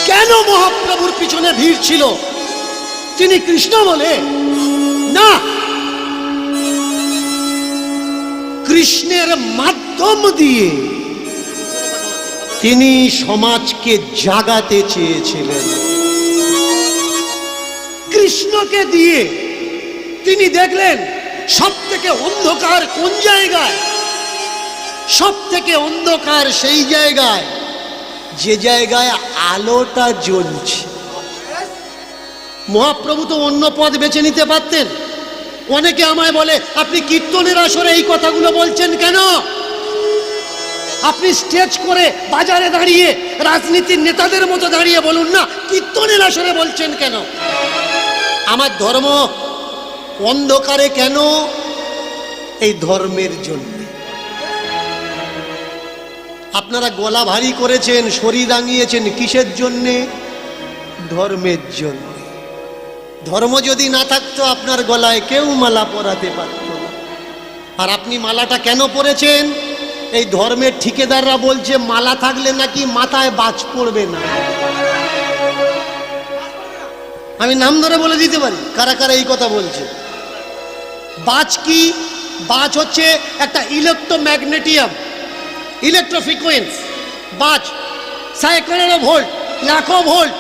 কেন মহাপ্রভুর পিছনে ভিড় ছিল? তিনি কৃষ্ণ বলে না, কৃষ্ণের মাধ্যম দিয়ে তিনি সমাজকে জাগাতে চেয়েছিলেন। কৃষ্ণকে দিয়ে তিনি দেখলেন সব থেকে অন্ধকার কোন জায়গায়? সব থেকে অন্ধকার সেই জায়গায় যে জায়গায় আলোটা জ্বলছে। মহাপ্রভু তো অন্য পথ বেছে নিতে পারতেন। অনেকে আমায় বলে, আপনি কীর্তনের আসরে এই কথাগুলো বলছেন কেন? আপনি স্টেজ করে বাজারে দাঁড়িয়ে রাজনীতির নেতাদের মতো দাঁড়িয়ে বলুন না, কীর্তনের আসরে বলছেন কেন? আমার ধর্ম অন্ধকারে কেন? এই ধর্মের জন্য। আপনারা গলা ভারী করেছেন, শরীর রাঙিয়েছেন, কিসের জন্যে? ধর্মের জন্য। ধর্ম যদি না থাকতো আপনার গলায় কেউ মালা পরাতে পারত না। আর আপনি মালাটা কেন পরেছেন? এই ধর্মের ঠিকাদাররা বলছে মালা থাকলে নাকি মাথায় বাজ পড়বে না। আমি নাম ধরে বলে দিতে পারি কারা কারা এই কথা বলছে। বাজ কি? বাজ হচ্ছে একটা ইলেকট্রোম্যাগনেটিয়াম, ইলেকট্রোফ্রিকোয়েন্স। বাজ সাইকেলেরও ভোল্ট, লাখো ভোল্ট,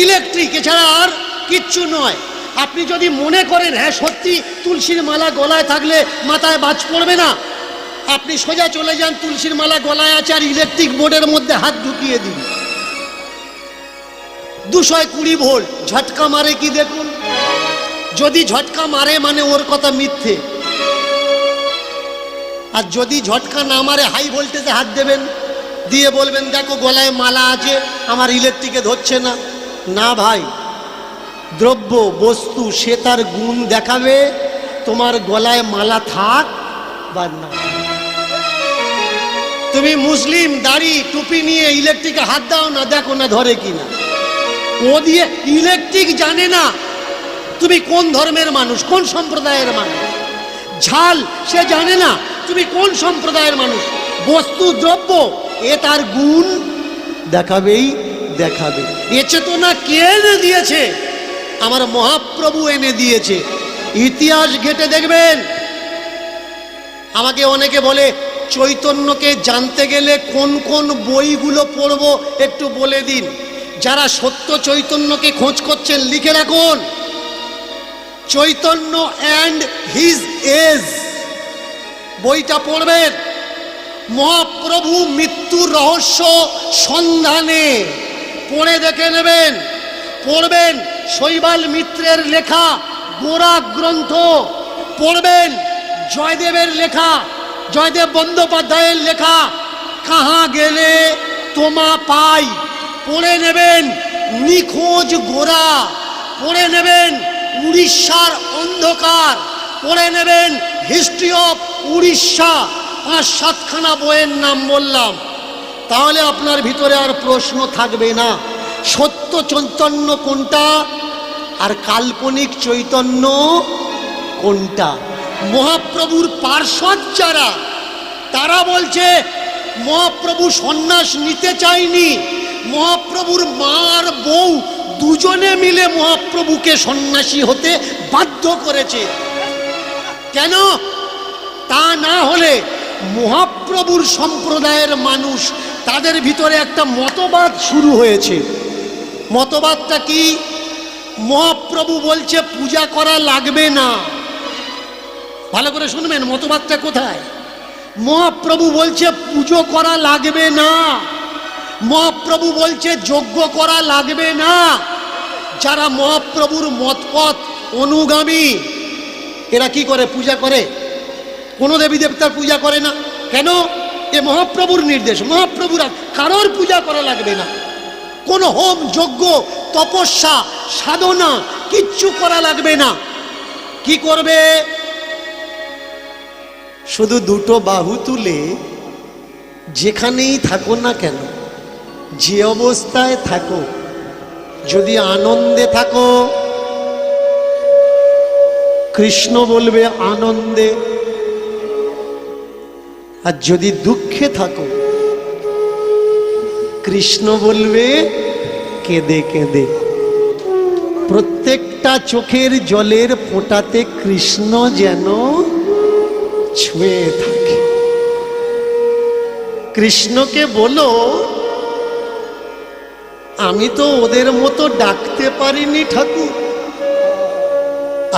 ইলেকট্রিক, এছাড়া আর কিচ্ছু নয়। আপনি যদি মনে করেন হ্যাঁ সত্যি তুলসীর মালা গলায় থাকলে মাথায় বাজ পড়বে না, আপনি সোজা চলে যান, তুলসীর মালা গলায় আছে আর ইলেকট্রিক বোর্ডের মধ্যে হাত ঢুকিয়ে দিন, 220 ভোল্ট ঝটকা মারে কি দেখুন। যদি ঝটকা মারে মানে ওর কথা মিথ্যে, আর যদি ঝটকা না মারে হাই ভোল্টেজে হাত দেবেন, দিয়ে বলবেন দেখো গলায় মালা আছে, আমার ইলেকট্রিকে ধরছে না। না ভাই, দ্রব্য বস্তু সে তার গুণ দেখাবে, তোমার গলায় মালা থাক বা না। তুমি মুসলিম দাড়ি টুপি নিয়ে ইলেকট্রিকে হাত দাও না, দেখো না ধরে কিনা। ও দিয়ে ইলেকট্রিক জানে না তুমি কোন ধর্মের মানুষ, কোন সম্প্রদায়ের মানুষ। ঝাল সে জানে না তুমি কোন সম্প্রদায়ের মানুষ। বস্তু দ্রব্য এ তার গুণ দেখাবেই দেখাবে। এ চেতনা কে এনে দিয়েছে? আমার মহাপ্রভু এনে দিয়েছে। ইতিহাস ঘেটে দেখবেন। আমাকে অনেকে বলে চৈতন্যকে জানতে গেলে কোন কোন বইগুলো পড়বো একটু বলে দিন। যারা সত্য চৈতন্যকে খোঁজ করছেন লিখে রাখুন, চৈতন্য অ্যান্ড হিজ এজ বইটা পড়বেন। মহাপ্রভু মৃত্যুর রহস্য সন্ধানে পড়ে দেখে নেবেন। পড়বেন শৈবাল মিত্রের লেখা গোরা গ্রন্থ, পড়বেন জয়দেবের লেখা, জয়দেব বন্দ্যোপাধ্যায়ের লেখা কাহা গেলে তোমা পাই, পড়ে নেবেন নিখোঁজ গোরা, পড়ে নেবেন উড়িষ্যার অন্ধকার, পড়ে নেবেন হিস্ট্রি অফ উড়িষ্যা। 5-7খানা বইয়ের নাম বললাম, তাহলে আপনার ভিতরে আর প্রশ্ন থাকবে না সত্য চৈতন্য কোনটা আর কাল্পনিক চৈতন্য কোনটা। মহাপ্রভুর পার্ষদ যারা, তারা বলছে মহাপ্রভু সন্ন্যাস নিতে চায়নি, মহাপ্রভুর মা আর বউ দুজনে মিলে মহাপ্রভুকে সন্ন্যাসী হতে বাধ্য করেছে। কেন? তা না হলে মহাপ্রভুর সম্প্রদায়ের মানুষ, তাদের ভিতরে একটা মতবাদ শুরু হয়েছে। মতবাদটা কি? মহাপ্রভু বলছে পূজা করা লাগবে না। ভালো করে শুনবেন মতবাদটা কোথায়। মহাপ্রভু বলছে পুজো করা লাগবে না, মহাপ্রভু বলছে যজ্ঞ করা লাগবে না। যারা মহাপ্রভুর মতপথ অনুগামী, এরা কি করে? পূজা করে। কোনো দেবী দেবতার পূজা করে না। কেন? এ মহাপ্রভুর নির্দেশ। মহাপ্রভুরা কারোর পূজা করা লাগবে না, কোনো হোম যজ্ঞ তপস্যা সাধনা কিচ্ছু করা লাগবে না। কি করবে? শুধু দুটো বাহু তুলে যেখানেই থাকো না কেন, যে অবস্থায় থাকো, যদি আনন্দে থাকো কৃষ্ণ বলবে আনন্দে, আর যদি দুঃখে থাকো কৃষ্ণ বলবে কেঁদে কেঁদে, প্রত্যেকটা চোখের জলের ফোঁটাতে কৃষ্ণ যেন ছুঁয়ে থাকে। কৃষ্ণকে বলো, আমি তো ওদের মতো ডাকতে পারিনি ঠাকুর,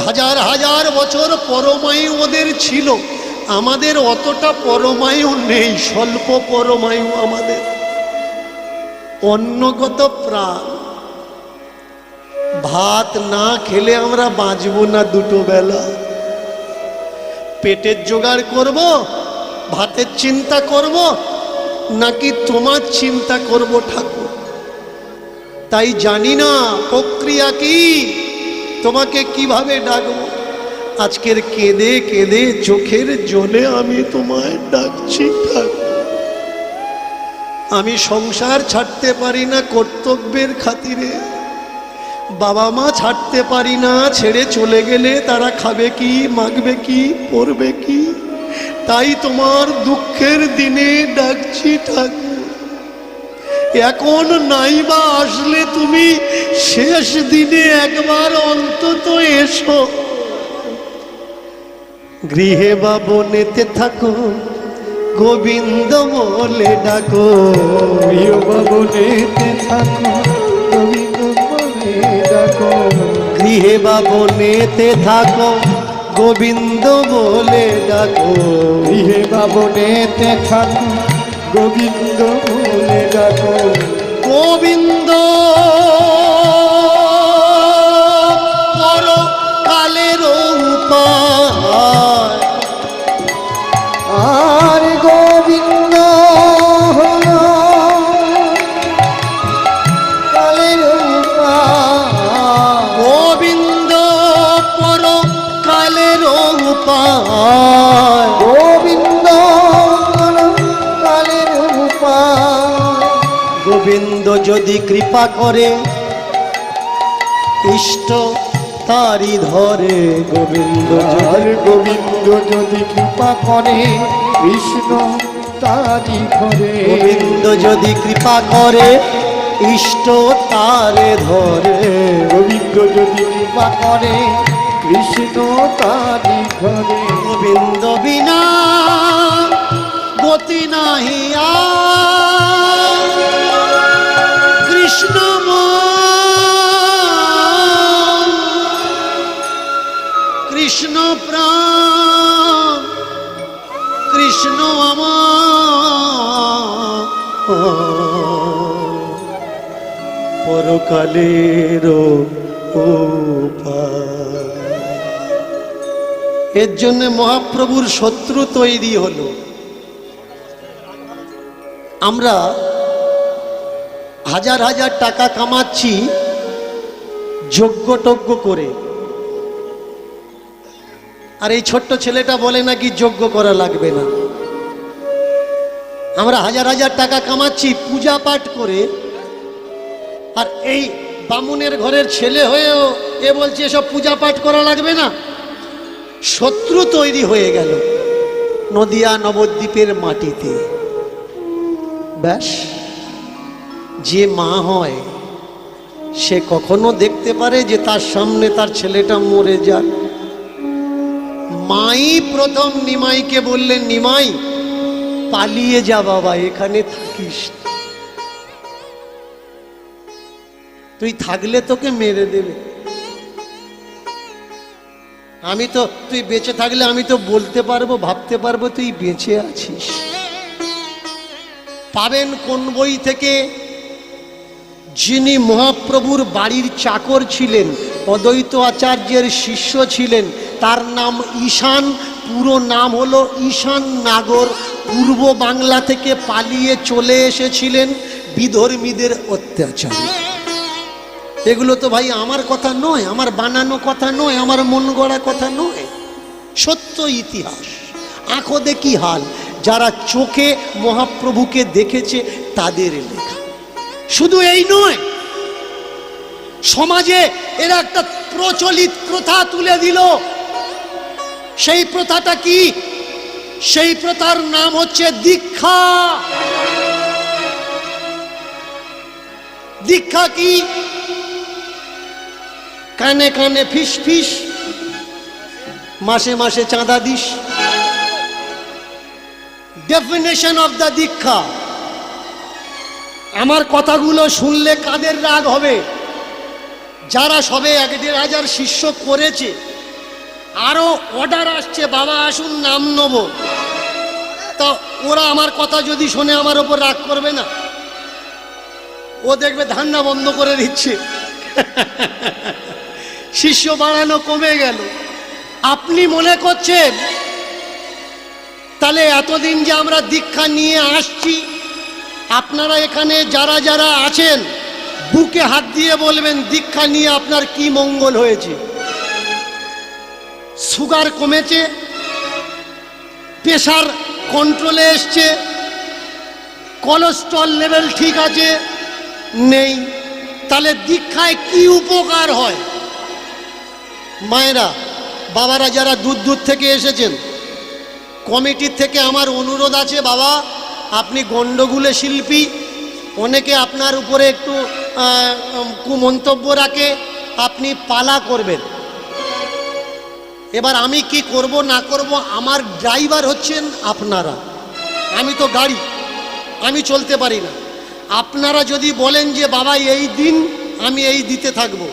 হাজার হাজার বছর পরমায়ু ওদের ছিল, আমাদের অতটা পরমায়ু নেই, স্বল্প পরমায়ু আমাদের, অন্নগত প্রাণ। ভাত না খেলে আমরা বাঁচবো না দুটো বেলা, পেটের জোগাড় করব, ভাতের চিন্তা করব, নাকি তোমার চিন্তা করব ঠাকুর? তাই জানি না প্রক্রিয়া কি, তোমাকে কিভাবে ডাকবো। আজকের কেঁদে কেঁদে চোখের জলে আমি তোমায় ডাকছি ঠাকুর। আমি সংসার ছাড়তে পারি না কর্তব্যের খাতিরে, বাবা মা ছাড়তে পারি না, ছেড়ে চলে গেলে তারা খাবে কি, মাখবে কি, পরবে কি। তাই তোমার দুঃখের দিনে ডাকছি ঠাকুর। এখন নাইবা আসলে তুমি শেষ দিনে একবার অন্তত এসো। গৃহে বা বনেতে থাকো, গোবিন্দ বলে ডাকো। গৃহ বা বনেতে থাকো, গোবিন্দ বলে ডাকো। গৃহে বা বনেতে থাকো, গোবিন্দ বলে ডাকো। গৃহে বা বনেতে থাকো, গোবিন্দ বলে ডাকো। গোবিন্দ পরকালের উপায়, আর গোবিন্দ হলো কালের উপায়। গোবিন্দ পরকালের উপায়। গোবিন্দ হলো কালের উপায়। গোবিন্দ যদি কৃপা করে, ইষ্ট তারি ধরে। গোবিন্দ আর গোবিন্দ যদি কৃপা করে, কৃষ্ণ তারি ধরে। গোবিন্দ যদি কৃপা করে, ইষ্ট তারে ধরে। গোবিন্দ যদি কৃপা করে, কৃষ্ণ তারি ধরে। গোবিন্দ বিনা গতি নাহি আর, কৃষ্ণ কৃষ্ণ প্রাণ, কৃষ্ণ আমার পরকালের উপায়। এর জন্য মহাপ্রভুর শত্রু তৈরি হলো। আমরা হাজার হাজার টাকা কামাচ্ছি যজ্ঞ করে, আর এই ছোট্ট ছেলেটা বলে নাকি যজ্ঞ করা লাগবে না। আমরা হাজার হাজার টাকা কামাচ্ছি পূজা পাঠ করে, আর এই বামুনের ঘরের ছেলে হয়েও এ বলছে এসব পূজা পাঠ করা লাগবে না। শত্রু তৈরি হয়ে গেল নদিয়া নবদ্বীপের মাটিতে। ব্যাস, যে মা হয় সে কখনো দেখতে পারে যে তার সামনে তার ছেলেটা মরে যাক। মাই প্রথম নিমাইকে বললেন, নিমাই পালিয়ে যা বাবা, এখানে থাকিস, তুই থাকলে তোকে মেরে দেবে। আমি তো, তুই বেঁচে থাকলে আমি তো বলতে পারবো, ভাবতে পারবো তুই বেঁচে আছিস। পাবেন কোন বই থেকে? যিনি মহাপ্রভুর বাড়ির চাকর ছিলেন, অদ্বৈত আচার্যের শিষ্য ছিলেন, তার নাম ঈশান। পুরো নাম হলো ঈশান নাগর। পূর্ব বাংলা থেকে পালিয়ে চলে এসেছিলেন বিধর্মীদের অত্যাচারে। এগুলো তো ভাই আমার কথা নয়, আমার বানানো কথা নয়, আমার মন গড়া কথা নয়, সত্য ইতিহাস। আঁখো দেখি হাল, যারা চোখে মহাপ্রভুকে দেখেছে তাদের লেখা। শুধু এই নয়, সমাজে এরা একটা প্রচলিত প্রথা তুলে দিল। সেই প্রথাটা কি? সেই প্রথার নাম হচ্ছে দীক্ষা। দীক্ষা কি? কানে কানে ফিস ফিস, মাসে মাসে চাঁদা দিস। ডেফিনেশন অফ দ্য দীক্ষা। আমার কথাগুলো শুনলে কাদের রাগ হবে? যারা সবে 1,500 শিষ্য করেছে, আরো অর্ডার আসছে বাবা আসুন নাম নেব, তা ওরা আমার কথা যদি শোনে আমার ওপর রাগ করবে না? ও দেখবে ধান্না বন্ধ করে দিচ্ছে, শিষ্য বাড়ানো কমে গেল। আপনি মনে করছেন তাহলে এতদিন যে আমরা দীক্ষা নিয়ে আসছি, আপনারা এখানে যারা যারা আছেন বুকে হাত দিয়ে বলবেন দীক্ষা নিয়ে আপনার কি মঙ্গল হয়েছে? সুগার কমেছে, প্রেশার কন্ট্রোলে এসছে, কোলেস্ট্রল লেভেল ঠিক আছে? নেই। তাহলে দীক্ষায় কি উপকার হয়? মায়েরা, বাবারা যারা দূর দূর থেকে এসেছেন, কমিটির থেকে আমার অনুরোধ আছে, বাবা আপনি গণ্ডগোলে শিল্পী, অনেকে আপনার উপরে একটু কুমন্তব্য রাখে, আপনি পালা করবেন। এবার আমি কি করব না করব, আমার ড্রাইভার হচ্ছেন আপনারা, আমি তো গাড়ি, আমি চলতে পারি না। আপনারা যদি বলেন যে বাবা এই দিন, আমি এই দিতে থাকবো,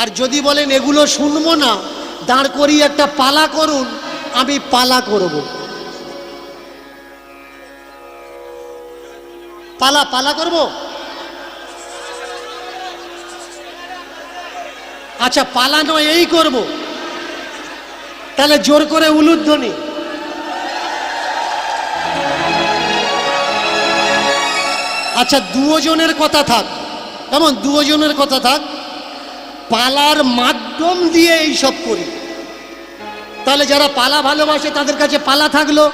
আর যদি বলেন এগুলো শুনবো না, দাঁড় করিয়ে একটা পালা করুন, আমি পালা করব। পালা করব। আচ্ছা পালা নয়, এই করব। তাহলে জোর করে উলুধ্বনি। আচ্ছা দুজনের কথা থাক, কেমন? দুজনের কথা থাক, পালার মাধ্যম দিয়ে এইসব করি। তাহলে যারা পালা ভালোবাসে তাদের কাছে পালা থাকলো,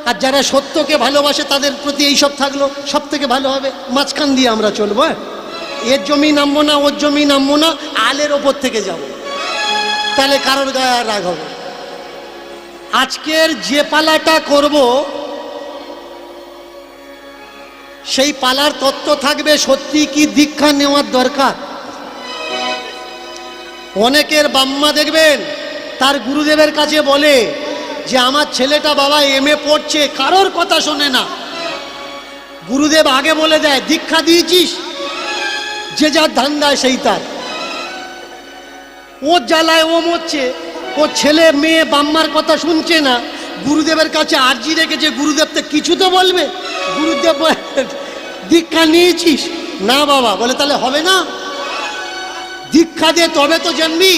আর যারা সত্যকে ভালোবাসে তাদের প্রতি এইসব থাকলো, সব থেকে ভালো হবে। মাঝখান দিয়ে আমরা চলবো, এর জমি নামবো না, ওর জমি নামবো না, আলের ওপর থেকে যাব, তাহলে কারোর গায়ে আর রাগ হবে। আজকের যে পালাটা করব সেই পালার তত্ত্ব থাকবে সত্যি কি দীক্ষা নেওয়ার দরকার। অনেকের বাম্মা দেখবেন তার গুরুদেবের কাছে বলে যে আমার ছেলেটা বাবা এমএ পড়ছে, কারোর কথা শোনে না। গুরুদেব আগে বলে দেয় দীক্ষা দিয়েছিস, যে যার ধান্দায় সেই তার, ও জ্বালায় ও মরছে, ও ছেলে মেয়ে বাম্মার কথা শুনছে না, গুরুদেবের কাছে আর্জি রেখেছে, গুরুদেব তো কিছু তো বলবে। গুরুদেব দীক্ষা নিয়েছিস? না বাবা। বলে তাহলে হবে না, দীক্ষা দে তবে তো জানবি।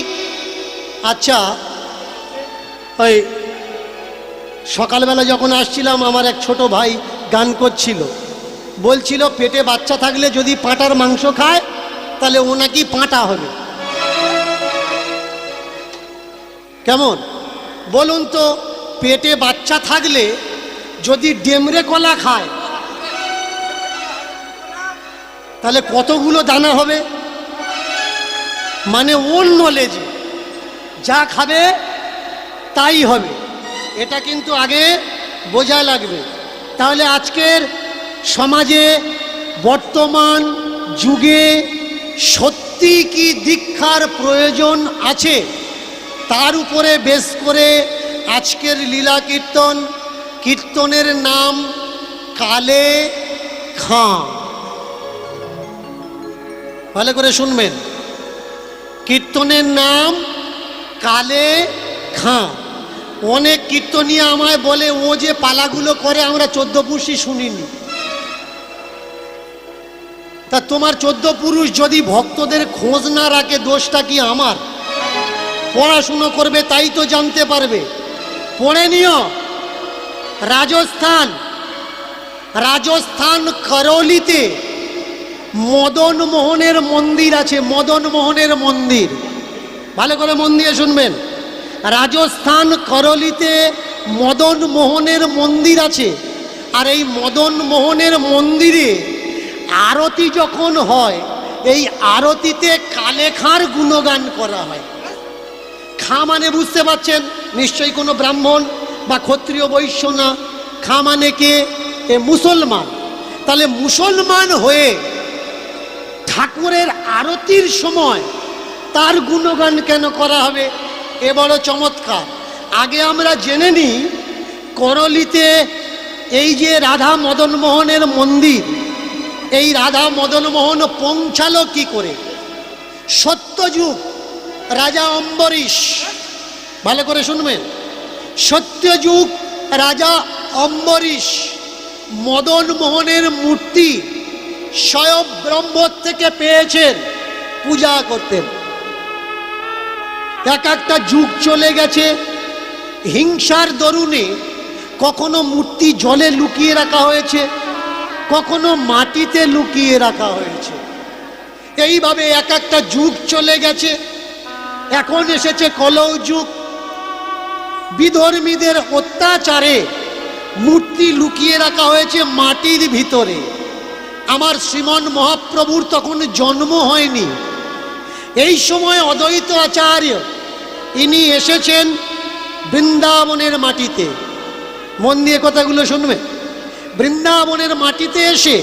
আচ্ছা ওই সকালবেলা যখন আসছিলাম আমার এক ছোট ভাই গান করছিল, বলছিল পেটে বাচ্চা থাকলে যদি পাঁটার মাংস খায় তাহলে ও নাকি পাঁটা হবে। কেমন বলুন তো? পেটে বাচ্চা থাকলে যদি ডেমরে কলা খায় তাহলে কতগুলো দানা হবে? মানে ওর নলেজে যা খাবে তাই হবে, এটা কিন্তু আগে বোঝা লাগবে। তাহলে আজকের সমাজে বর্তমান যুগে সত্যি কি দীক্ষার প্রয়োজন আছে, তার উপরে বেশ করে আজকের লীলা কীর্তন। কীর্তনের নাম কালে খাঁ, ভালো করে শুনবেন। কীর্তনের নাম কালে খাঁ। অনেক কীর্তনীয় আমায় বলে ও যে পালাগুলো করে আমরা 14 পুরুষই শুনিনি। তা তোমার 14 পুরুষ যদি ভক্তদের খোঁজ না রাখে দোষটা কি আমার? পড়াশুনো করবে তাই তো জানতে পারবে। পড়ে নিও। রাজস্থান করৌলিতে মদন মোহনের মন্দির আছে। মদন মোহনের মন্দির ভালো করে মন দিয়ে শুনবেন। রাজস্থান করৌলিতে মদন মোহনের মন্দির আছে। আর এই মদন মোহনের মন্দিরে আরতি যখন হয়, এই আরতিতে কালে খাঁর গুণগান করা হয়। খাঁ মানে বুঝতে পারছেন নিশ্চয়ই কোনো ব্রাহ্মণ বা ক্ষত্রিয় বৈশ্য না। খাঁ মানে কে? এ মুসলমান। তাহলে মুসলমান হয়ে ঠাকুরের আরতির সময় তার গুণগান কেন করা হবে? এ বড় চমৎকার। আগে আমরা জেনে নিই করলিতে এই যে রাধা মদন মোহনের মন্দির, এই রাধা মদন মোহন পৌঁছালো কি করে? সত্যযুগ রাজা অম্বরীশ, ভালো করে শুনবেন, সত্যযুগ রাজা অম্বরীশ মদন মোহনের মূর্তি স্বয়ং ব্রহ্ম থেকে পেয়েছেন, পূজা করতেন। এক একটা যুগ চলে গেছে, হিংসার দরুনে কখনো মূর্তি জলে লুকিয়ে রাখা হয়েছে, কখনো মাটিতে লুকিয়ে রাখা হয়েছে। এইভাবে এক একটা যুগ চলে গেছে। এখন এসেছে কলৌ যুগ। বিধর্মীদের অত্যাচারে মূর্তি লুকিয়ে রাখা হয়েছে মাটির ভিতরে। আমার শ্রীমন মহাপ্রভুর তখন জন্ম হয়নি। এই সময় অদ্বৈত আচার্য ইনি এসেছেন বৃন্দাবনের মাটিতে। মন দিয়ে কথাগুলো শুনবে। বৃন্দাবনের মাটিতে এসে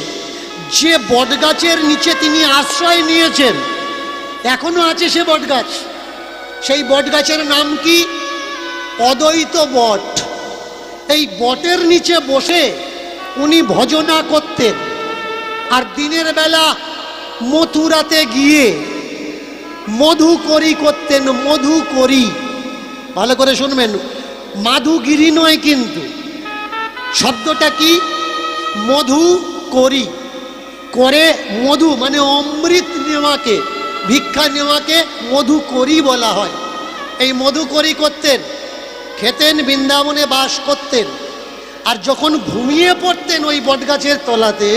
যে বটগাছের নিচে তিনি আশ্রয় নিয়েছেন, এখনো আছে সে বটগাছ। সেই বটগাছের নাম কি? অদ্বৈত বট। এই বটের নিচে বসে উনি ভজনা করতেন। আর দিনের বেলা মথুরাতে গিয়ে মধুকরী করতেন। মধুকরী, ভালো করে শুনবেন, মাধুগিরি নয় কিন্তু। শব্দটা কি? মধুকরী। করে মধু মানে অমৃত নেওয়াকে, ভিক্ষা নেওয়াকে মধুকরী বলা হয়। এই মধুকরী করতেন, খেতেন, বৃন্দাবনে বাস করতেন। আর যখন ঘুমিয়ে পড়তেন ওই বটগাছের তলাতে,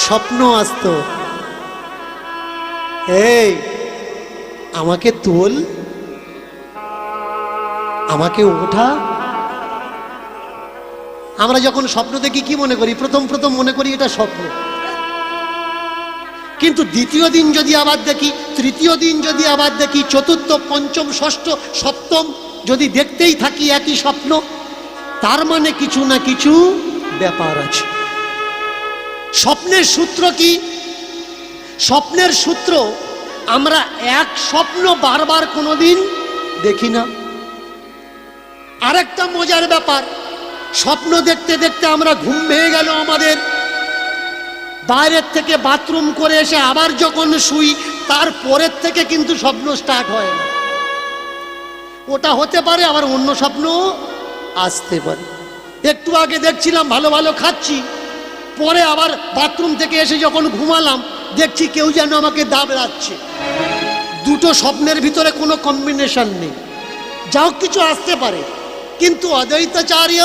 স্বপ্ন আসতো, এই আমাকে তোল, আমাকে ওঠা। আমরা যখন স্বপ্ন দেখি কি মনে করি? প্রথম মনে করি এটা স্বপ্ন। কিন্তু দ্বিতীয় দিন যদি আবার দেখি, তৃতীয় দিন যদি আবার দেখি, চতুর্থ, পঞ্চম, ষষ্ঠ, সপ্তম যদি দেখতেই থাকি একই স্বপ্ন, তার মানে কিছু না কিছু ব্যাপার আছে। স্বপ্নের সূত্র কি? স্বপ্নের সূত্র, আমরা এক স্বপ্ন বারবার কোনোদিন দেখি না। আরেকটা মজার ব্যাপার, স্বপ্ন দেখতে দেখতে আমরা ঘুম ভেঙে গেল আমাদের, বাইরের থেকে বাথরুম করে এসে আবার যখন শুই, তারপরের থেকে কিন্তু স্বপ্ন স্টার্ট হয় না। ওটা হতে পারে, আবার অন্য স্বপ্ন আসতে পারে। একটু আগে দেখছিলাম ভালো ভালো খাচ্ছি, পরে আবার বাথরুম থেকে এসে যখন ঘুমালাম দেখছি কেউ যেন আমাকে দাবড়াচ্ছে। দুটো স্বপ্নের ভিতরে কোনো কম্বিনেশন নেই। যাও কিছু আসতে পারে, কিন্তু অদ্বৈতাচার্য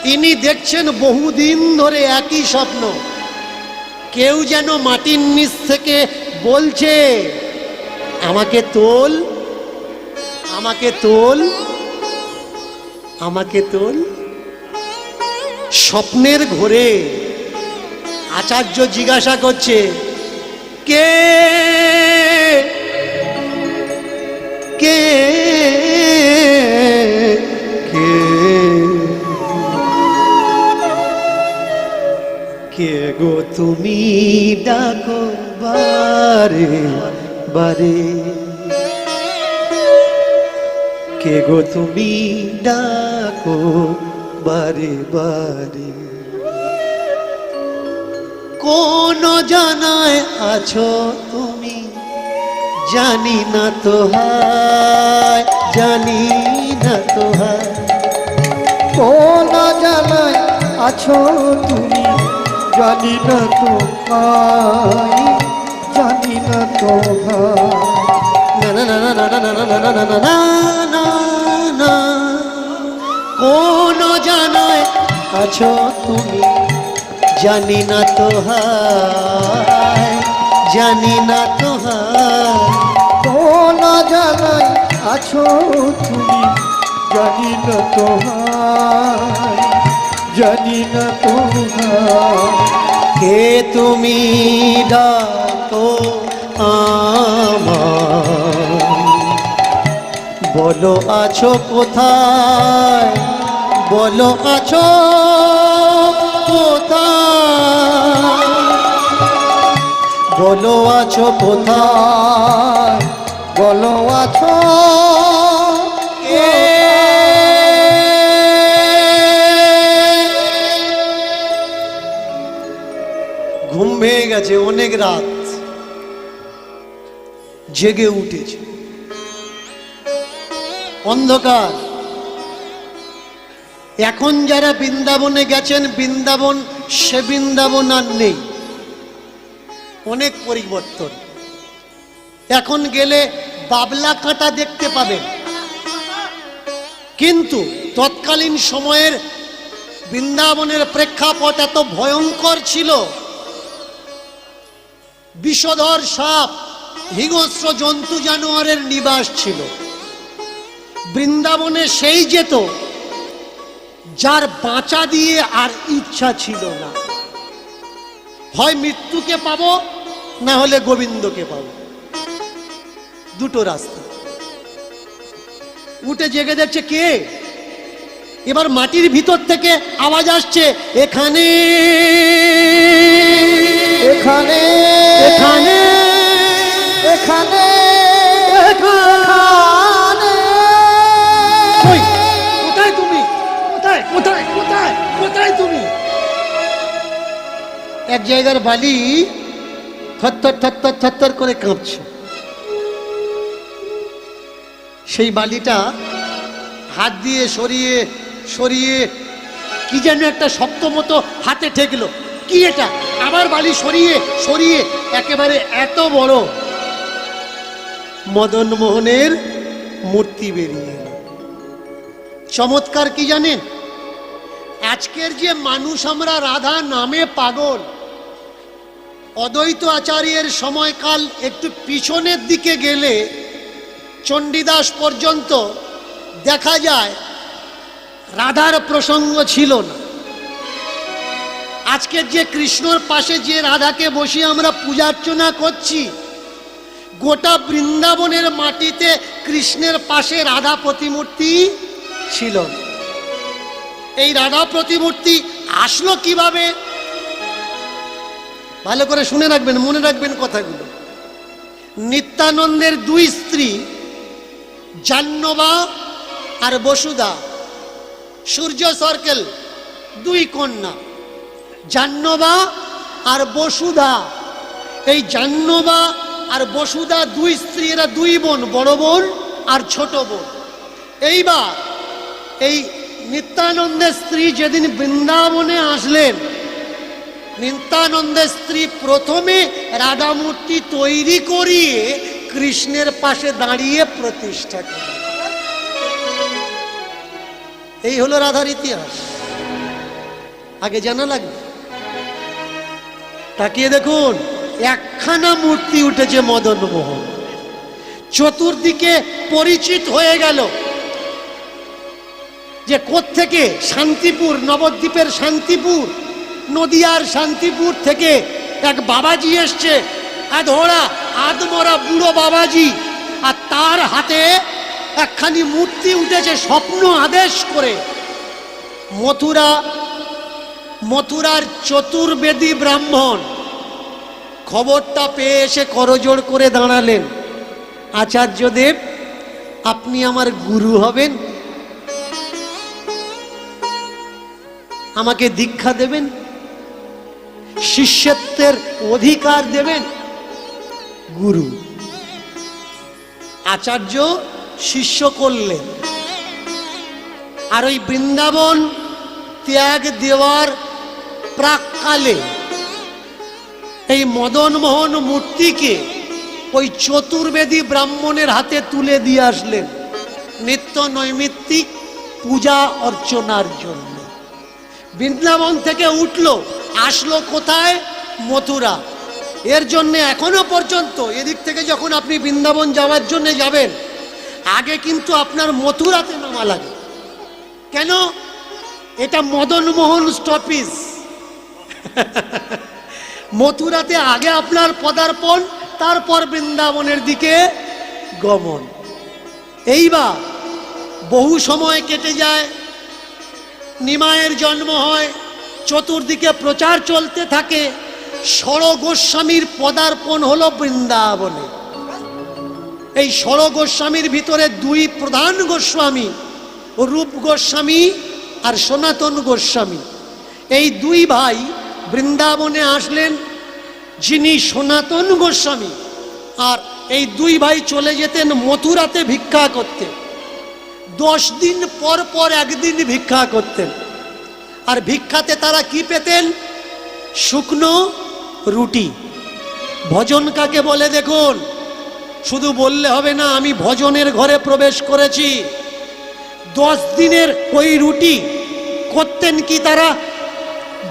তিনি দেখছেন বহুদিন ধরে একই স্বপ্ন। কেউ যেন মাটির নিচ থেকে বলছে, আমাকে তোল, আমাকে তোল, আমাকে তোল। স্বপ্নের ঘোরে আচার্য জিজ্ঞাসা করছে, কে কে কে কে গো তুমি ডাকো বারে বারে, কে গো তুমি ডাকো বারে বারে, কোন জানায় আছো তুমি জানি না তো হায়, জানি না তো হায়। কোন জানায় আছো তুমি জানি না তো হায়, জানি না তো হায়। না না না না না না না না না না না না না, কোন জানায় আছো তুমি জানি না তো হায়, জানি না তো হায়। কোন জানায় আছো তুমি জানি না তো হায়, জানি না তো হায়। কে তুমি ডাকো আমায়, বলো আছো কোথায়, বলো আছো কোথায়। বলো আছো কোথায়, বলো আছো ঘুম ভেঙে গেছে, অনেক রাত, জেগে উঠেছে, অন্ধকার। এখন যারা বৃন্দাবনে গেছেন, বৃন্দাবন সে বৃন্দাবন আর নেই, অনেক পরিবর্তন। এখন গেলে বাবলা কাঁটা দেখতে পাবেন, কিন্তু তৎকালীন সময়ের বৃন্দাবনের প্রেক্ষাপট এত ভয়ঙ্কর ছিল, বিষধর সাপ, হিংস্র জন্তু জানোয়ারের নিবাস ছিল। বৃন্দাবনে সেই যেত যার বাঁচা দিয়ে আর ইচ্ছা ছিল না, হয় মৃত্যুকে পাবো না হলে গোবিন্দকে পাবো, দুটো রাস্তা। উঠে জেগে যাচ্ছে কে? এবার মাটির ভিতর থেকে আওয়াজ আসছে, এখানে এখানে এখানে এখানে কই? কোথায় তুমি? কোথায় কোথায় কোথায় কোথায় তুমি? এক জায়গার বালি থরথর থরথর থরথর করে কাঁপছে। সেই বালিটা হাত দিয়ে সরিয়ে সরিয়ে কি যেন একটা শক্ত মতো হাতে ঠেকলো। কি এটা? আবার বালি সরিয়ে সরিয়ে একেবারে এত বড় মদন মোহনের মূর্তি বেরিয়ে এলো। চমৎকার কি জানেন? আজকের যে মানুষ আমরা রাধা নামে পাগল, অদ্বৈত আচার্যের সময়কাল একটু পিছনের দিকে গেলে চণ্ডীদাস পর্যন্ত দেখা যায় রাধার প্রসঙ্গ ছিল না। আজকের যে কৃষ্ণর পাশে যে রাধাকে বসিয়ে আমরা পূজার্চনা করছি, গোটা বৃন্দাবনের মাটিতে কৃষ্ণের পাশে রাধা প্রতিমূর্তি ছিল না। এই রাধা প্রতিমূর্তি আসলো কিভাবে? ভালো করে শুনে রাখবেন, মনে রাখবেন কথাগুলো। নিত্যানন্দের দুই স্ত্রী জাহ্নবা আর বসুধা, সূর্য সার্কেল, দুই কন্যা জাহ্নবা আর বসুধা। এই জাহ্নবা আর বসুধা দুই স্ত্রী, এরা দুই বোন, বড় বোন আর ছোট বোন। এইবার এই নিত্যানন্দের স্ত্রী যেদিন বৃন্দাবনে আসলেন, নিত্যানন্দের স্ত্রী প্রথমে রাধা মূর্তি তৈরি করিয়ে কৃষ্ণের পাশে দাঁড়িয়ে প্রতিষ্ঠা করলেন। এই হলো রাধার ইতিহাস। আগে জানা লাগবে। তাকিয়ে দেখুন, একখানা মূর্তি উঠেছে মদন মোহন, চতুর্দিকে পরিচিত হয়ে গেল যে কোত্থেকে? শান্তিপুর, নবদ্বীপের শান্তিপুর, নদিয়ার শান্তিপুর থেকে এক বাবাজি এসছে, আধোড়া আদমরা বুড়ো বাবাজি, আর তার হাতে একখানি মূর্তি উঠেছে স্বপ্ন আদেশ করে। মথুরার চতুর্বেদী ব্রাহ্মণ খবরটা পেয়ে এসে করজোড় করে দাঁড়ালেন, আচার্যদেব আপনি আমার গুরু হবেন, আমাকে দীক্ষা দেবেন, শিষ্যত্বের অধিকার দেবেন। গুরু আচার্য শিষ্য করলেন। আর ওই বৃন্দাবন ত্যাগ দেওয়ার প্রাককালে এই মদন মোহন মূর্তিকে ওই চতুর্বেদী ব্রাহ্মণের হাতে তুলে দিয়ে আসলেন নিত্য নৈমিত্তিক পূজা অর্চনার জন্য। বৃন্দাবন থেকে উঠলো, আসলো কোথায়? মথুরা। এর জন্য এখনো পর্যন্ত এদিক থেকে যখন আপনি বৃন্দাবন যাওয়ার জন্য যাবেন, আগে কিন্তু আপনার মথুরাতে নামা লাগে। কেন? এটা মদন মোহন স্টপেজ। মথুরাতে আগে আপনার পদার্পণ, তারপর বৃন্দাবনের দিকে গমন। এইবার বহু সময় কেটে যায়, নিমায়ের জন্ম হয়, চতুর্দিকে প্রচার চলতে থাকে, ষড় গোস্বামীর পদার্পণ হলো বৃন্দাবনে। এই ষড় গোস্বামীর ভিতরে দুই প্রধান গোস্বামী, রূপ গোস্বামী আর সনাতন গোস্বামী। এই দুই ভাই বৃন্দাবনে আসলেন। যিনি সনাতন গোস্বামী, আর এই দুই ভাই চলে যেতেন মথুরাতে ভিক্ষা করতে। 10 দিন পর পর একদিন ভিক্ষা করতেন। আর ভিক্ষাতে তারা কি পেতেন? শুকনো রুটি। ভজন কাকে বলে দেখুন, শুধু বললে হবে না আমি ভজনের ঘরে প্রবেশ করেছি। 10 দিনের ওই রুটি করতেন কি তারা?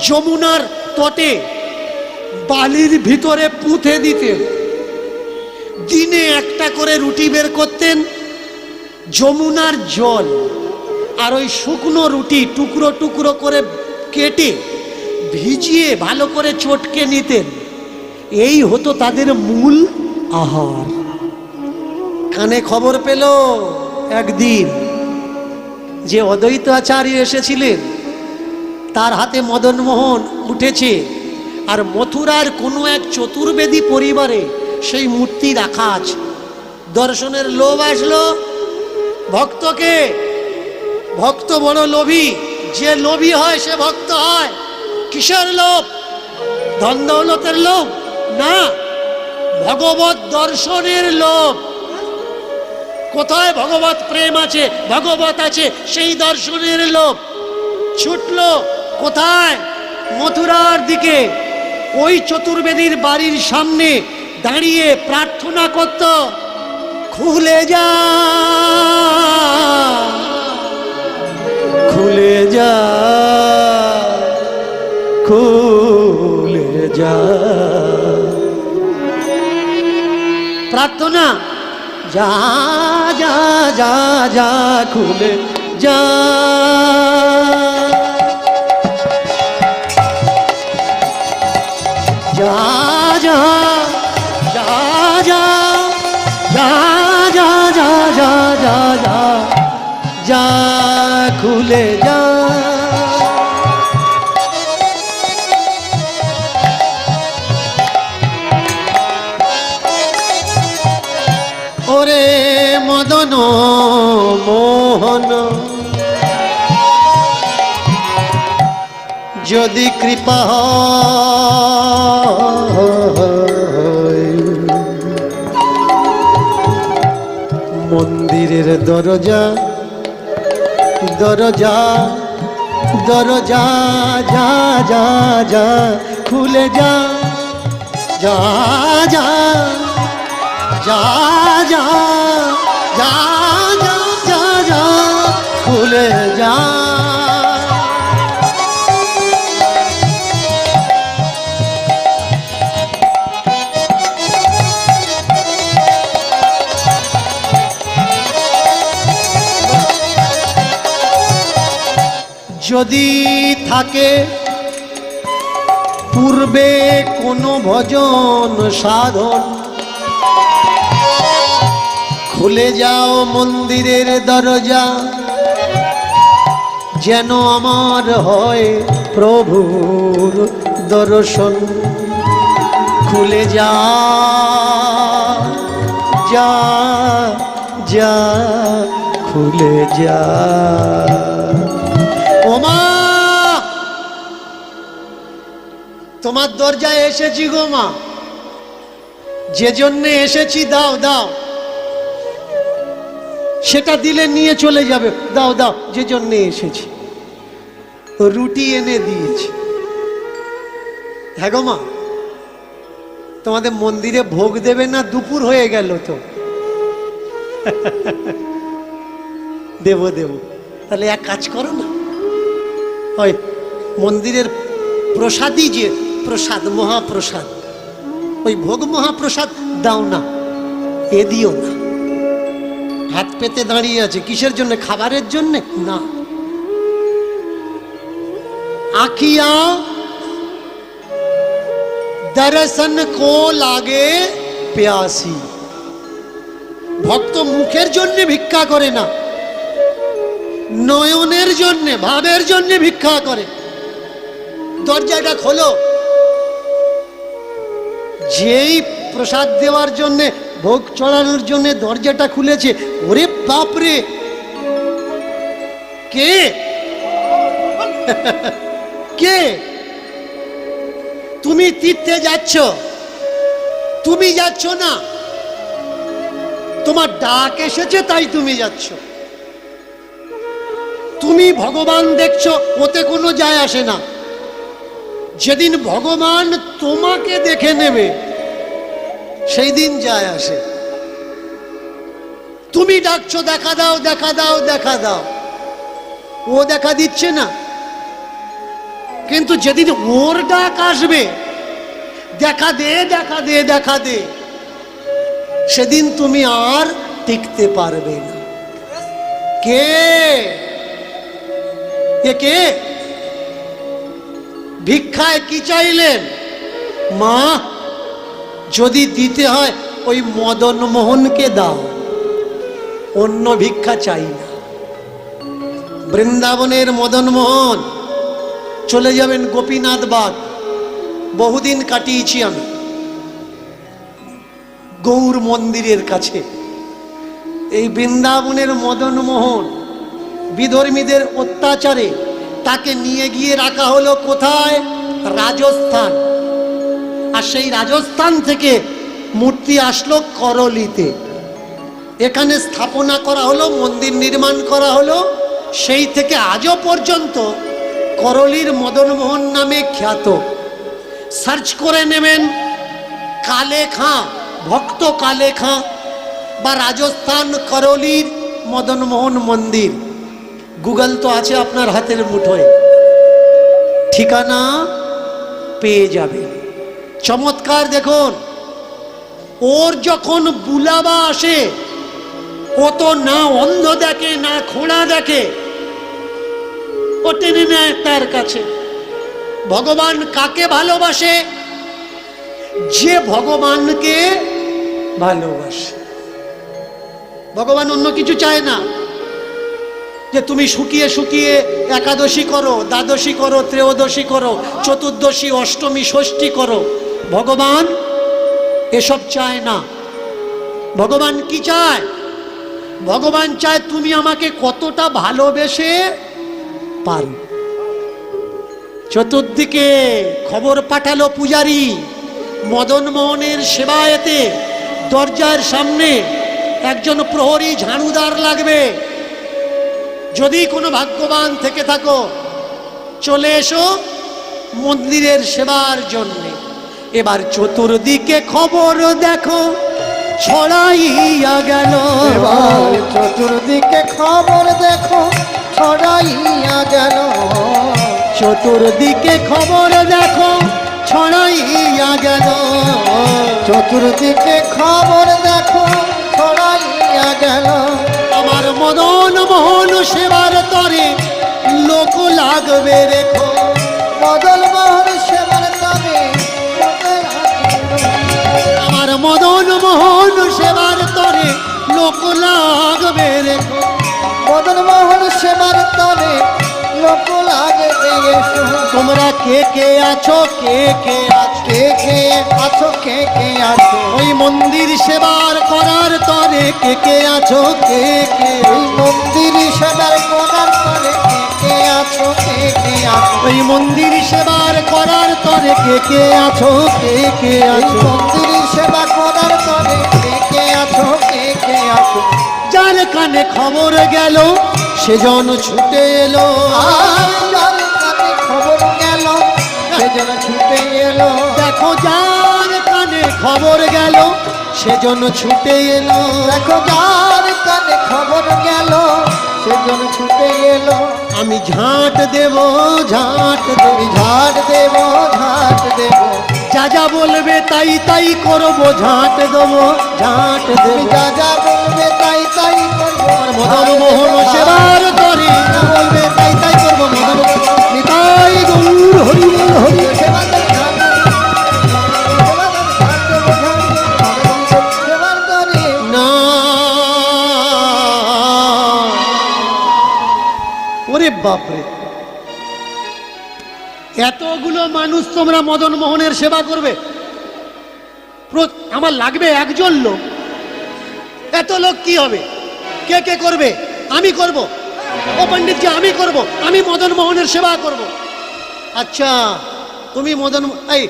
যমুনার তটে বালির ভিতরে পুঁতে দিতেন। দিনে একটা করে রুটি বের করতেন, যমুনার জল আর ওই শুকনো রুটি টুকরো টুকরো করে কেটে ভিজিয়ে ভালো করে চটকে নিতেন। এই হতো তাদের মূল আহার। কানে খবর পেল একদিন যে অদ্বৈত আচার্য এসেছিলেন, তার হাতে মদনমোহন উঠেছে, আর মথুরার কোনো এক চতুর্বেদী পরিবারে সেই মূর্তি রাখা আছে। দর্শনের লোভ আসলো ভক্তকে। ভক্ত বড় লোভী, যে লোভী হয় সে ভক্ত হয়। কিসের লোভ? ধন দৌলতের লোভ না, ভগবত দর্শনের লোভ। কোথায় ভগবত প্রেম আছে, ভগবত আছে, সেই দর্শনের লোভ। ছুটলো কোথায়? মথুরার দিকে। ওই চতুর্বেদীর বাড়ির সামনে দাঁড়িয়ে প্রার্থনা করত, খুলে যা, খুলে যা, খুলে যা। প্রার্থনা, যা যা যা যা, খুলে যা। যা যা যা যা যা যা যা যা যা যা যা, খুলে যা। ওরে মদন মোহন, যদি কৃপা হয়, মন্দিরের দরজা দরজা দরজা যা যা যা, খুলে যা, যা যা যা যা যা যা যা যা, খুলে যা। যদি থাকে পূর্বে কোনো ভজন সাধন, খুলে যাও মন্দিরের দরজা, যেন আমার হয় প্রভুর দর্শন। খুলে যা, যা যা, খুলে যা। ওমা, তোমার দরজায় এসেছি গো মা, যে জন্য এসেছি দাও দাও। সেটা দিলে নিয়ে চলে যাবে, দাও দাও, যে জন্য এসেছি। রুটি এনে দিয়েছি। হ্যাঁ গো মা, তোমাদের মন্দিরে ভোগ দেবে না? দুপুর হয়ে গেল তো। দেব দেব। তাহলে এক কাজ করো না, ওই মন্দিরের প্রসাদই যে প্রসাদ, মহাপ্রসাদ, ওই ভোগ মহাপ্রসাদ দাও না, এ দিও না। হাত পেতে দাঁড়িয়ে আছে কিসের জন্য? খাবারের জন্য না। আখিয়া দর্শন কো লাগে প্যাসি। ভক্ত মুখের জন্য ভিক্ষা করে না, নয়নের জন্য, ভাবের জন্য ভিক্ষা করে। দরজাটা খোলো, যেই প্রসাদ দেওয়ার জন্যে, ভোগ চড়ানোর জন্য দরজাটা খুলেছে, ওরে বাপরে, কে কে? তুমি তীর্থে যাচ্ছ, তুমি যাচ্ছ না, তোমার ডাক এসেছে তাই তুমি যাচ্ছ। তুমি ভগবান দেখছো, ওতে কোনো যায় আসে না। যেদিন ভগবান তোমাকে দেখে নেবে সেই দিন যায় আসে। তুমি ডাকছো দেখা দাও, দেখা দাও, দেখা দাও, ও দেখা দিচ্ছে না। কিন্তু যেদিন ওর ডাক আসবে, দেখা দে, দেখা দে, দেখা দে, সেদিন তুমি আর টিকতে পারবে না। কে এ? কে? ভিক্ষায় কি চাইলেন? মা, যদি দিতে হয় ওই মদন মোহনকে দাও, অন্য ভিক্ষা চাই না। বৃন্দাবনের মদন মোহন চলে যাবেন গোপীনাথ বাগ, বহুদিন কাটিয়েছি আমি গৌর মন্দিরের কাছে। এই বৃন্দাবনের মদন মোহন বিধর্মীদের অত্যাচারে তাকে নিয়ে গিয়ে রাখা হলো কোথায়? রাজস্থান। আর সেই রাজস্থান থেকে মূর্তি আসলো করলিতে, এখানে স্থাপনা করা হলো, মন্দির নির্মাণ করা হলো। সেই থেকে আজও পর্যন্ত করলির মদন মোহন নামে খ্যাত। সার্চ করে নেবেন কালে খাঁ, ভক্ত কালে খাঁ বা রাজস্থান করলির মদন মোহন মন্দির, গুগল তো আছে আপনার হাতের মুঠোয়, ঠিকানা পেয়ে যাবে। চমৎকার দেখুন, ওর যখন বুলাবা আসে, ও তো না অন্ধ দেখে না খোঁড়া দেখে, ও টেনে নেয় তার কাছে। ভগবান কাকে ভালোবাসে? যে ভগবানকে ভালোবাসে। ভগবান অন্য কিছু চায় না যে তুমি শুকিয়ে শুকিয়ে একাদশী করো, দ্বাদশী করো, ত্রয়োদশী করো, চতুর্দশী, অষ্টমী, ষষ্ঠী করো। ভগবান এসব চায় না। ভগবান কি চায়? ভগবান চায় তুমি আমাকে কতটা ভালোবেসে পারো। চতুর্দিকে খবর পাঠালো পূজারী, মদন মোহনের সেবায়েতে দরজার সামনে একজন প্রহরী ঝাড়ুদার লাগবে। যদি কোনো ভাগ্যবান থেকে থাকো, চলে এসো মন্দিরের সেবার জন্য। এবার চতুর্দিকে খবর দেখো ছড়াইয়া গেল, এবার চতুর্দিকে খবর দেখো ছড়াইয়া গেল, চতুর্দিকে খবর দেখো ছড়াইয়া গেল, চতুর্দিকে খবর দেখো ছড়াইয়া গেল। আমার মদন মোহন সেবার তরে লোক লাগবে রেখো, মদন মোহন সেবার তবে আমার মদন মোহন সেবার তরে লোক লাগবে রেখো। মদন মোহন সেবার তবে লোক লাগবে এসো। তোমরা কে কে আছো, কে কে আছো, কে কে আছো, কে কে আছো, ওই মন্দির সেবার করার তরে কে কে আছো, কে কে, ওই মন্দির সেবার করার তরে কে কে আছো, কে কে আছো, ওই মন্দির সেবার করার তরে কে কে আছো, কে কে ওই আছো। মন্দির সেবা করার তরে কে কে আছো, কে কে আছো। যার কানে খবর গেল সেজন ছুটে এলো, যার কানে খবর গেল সেজন ছুটে এলো। দেখো যার কানে খবর গেল সেজন ছুটে এলো। দেখো যার কানে খবর গেল সেজন ছুটে এলো। আমি ঝাঁট দেব, ঝাঁট দেব, আমি ঝাড় দেব, ঝাড় দেব, যা যা বলবে তাই তাই করবো, ঝাঁট দেবো, ঝাঁট তুমি দেব। যা যা বলবে তাই তাই করবো। মদন মোহন সেবার তরে যা বলবে তাই তাই করবো। মদন নিতাই গৌর হরি বল হরি। সেবার তরে ঝাড় দেব, সেবার তরে না, ওরে বাপরে, এতগুলো মানুষ তোমরা মদন মোহনের সেবা করবে? আমার লাগবে একজন লোক, এত লোক কি হবে? কে কে করবে? আমি করব। ও পণ্ডিতজি আমি করব, আমি মদন মোহনের সেবা করব। আচ্ছা তুমি মদন, এই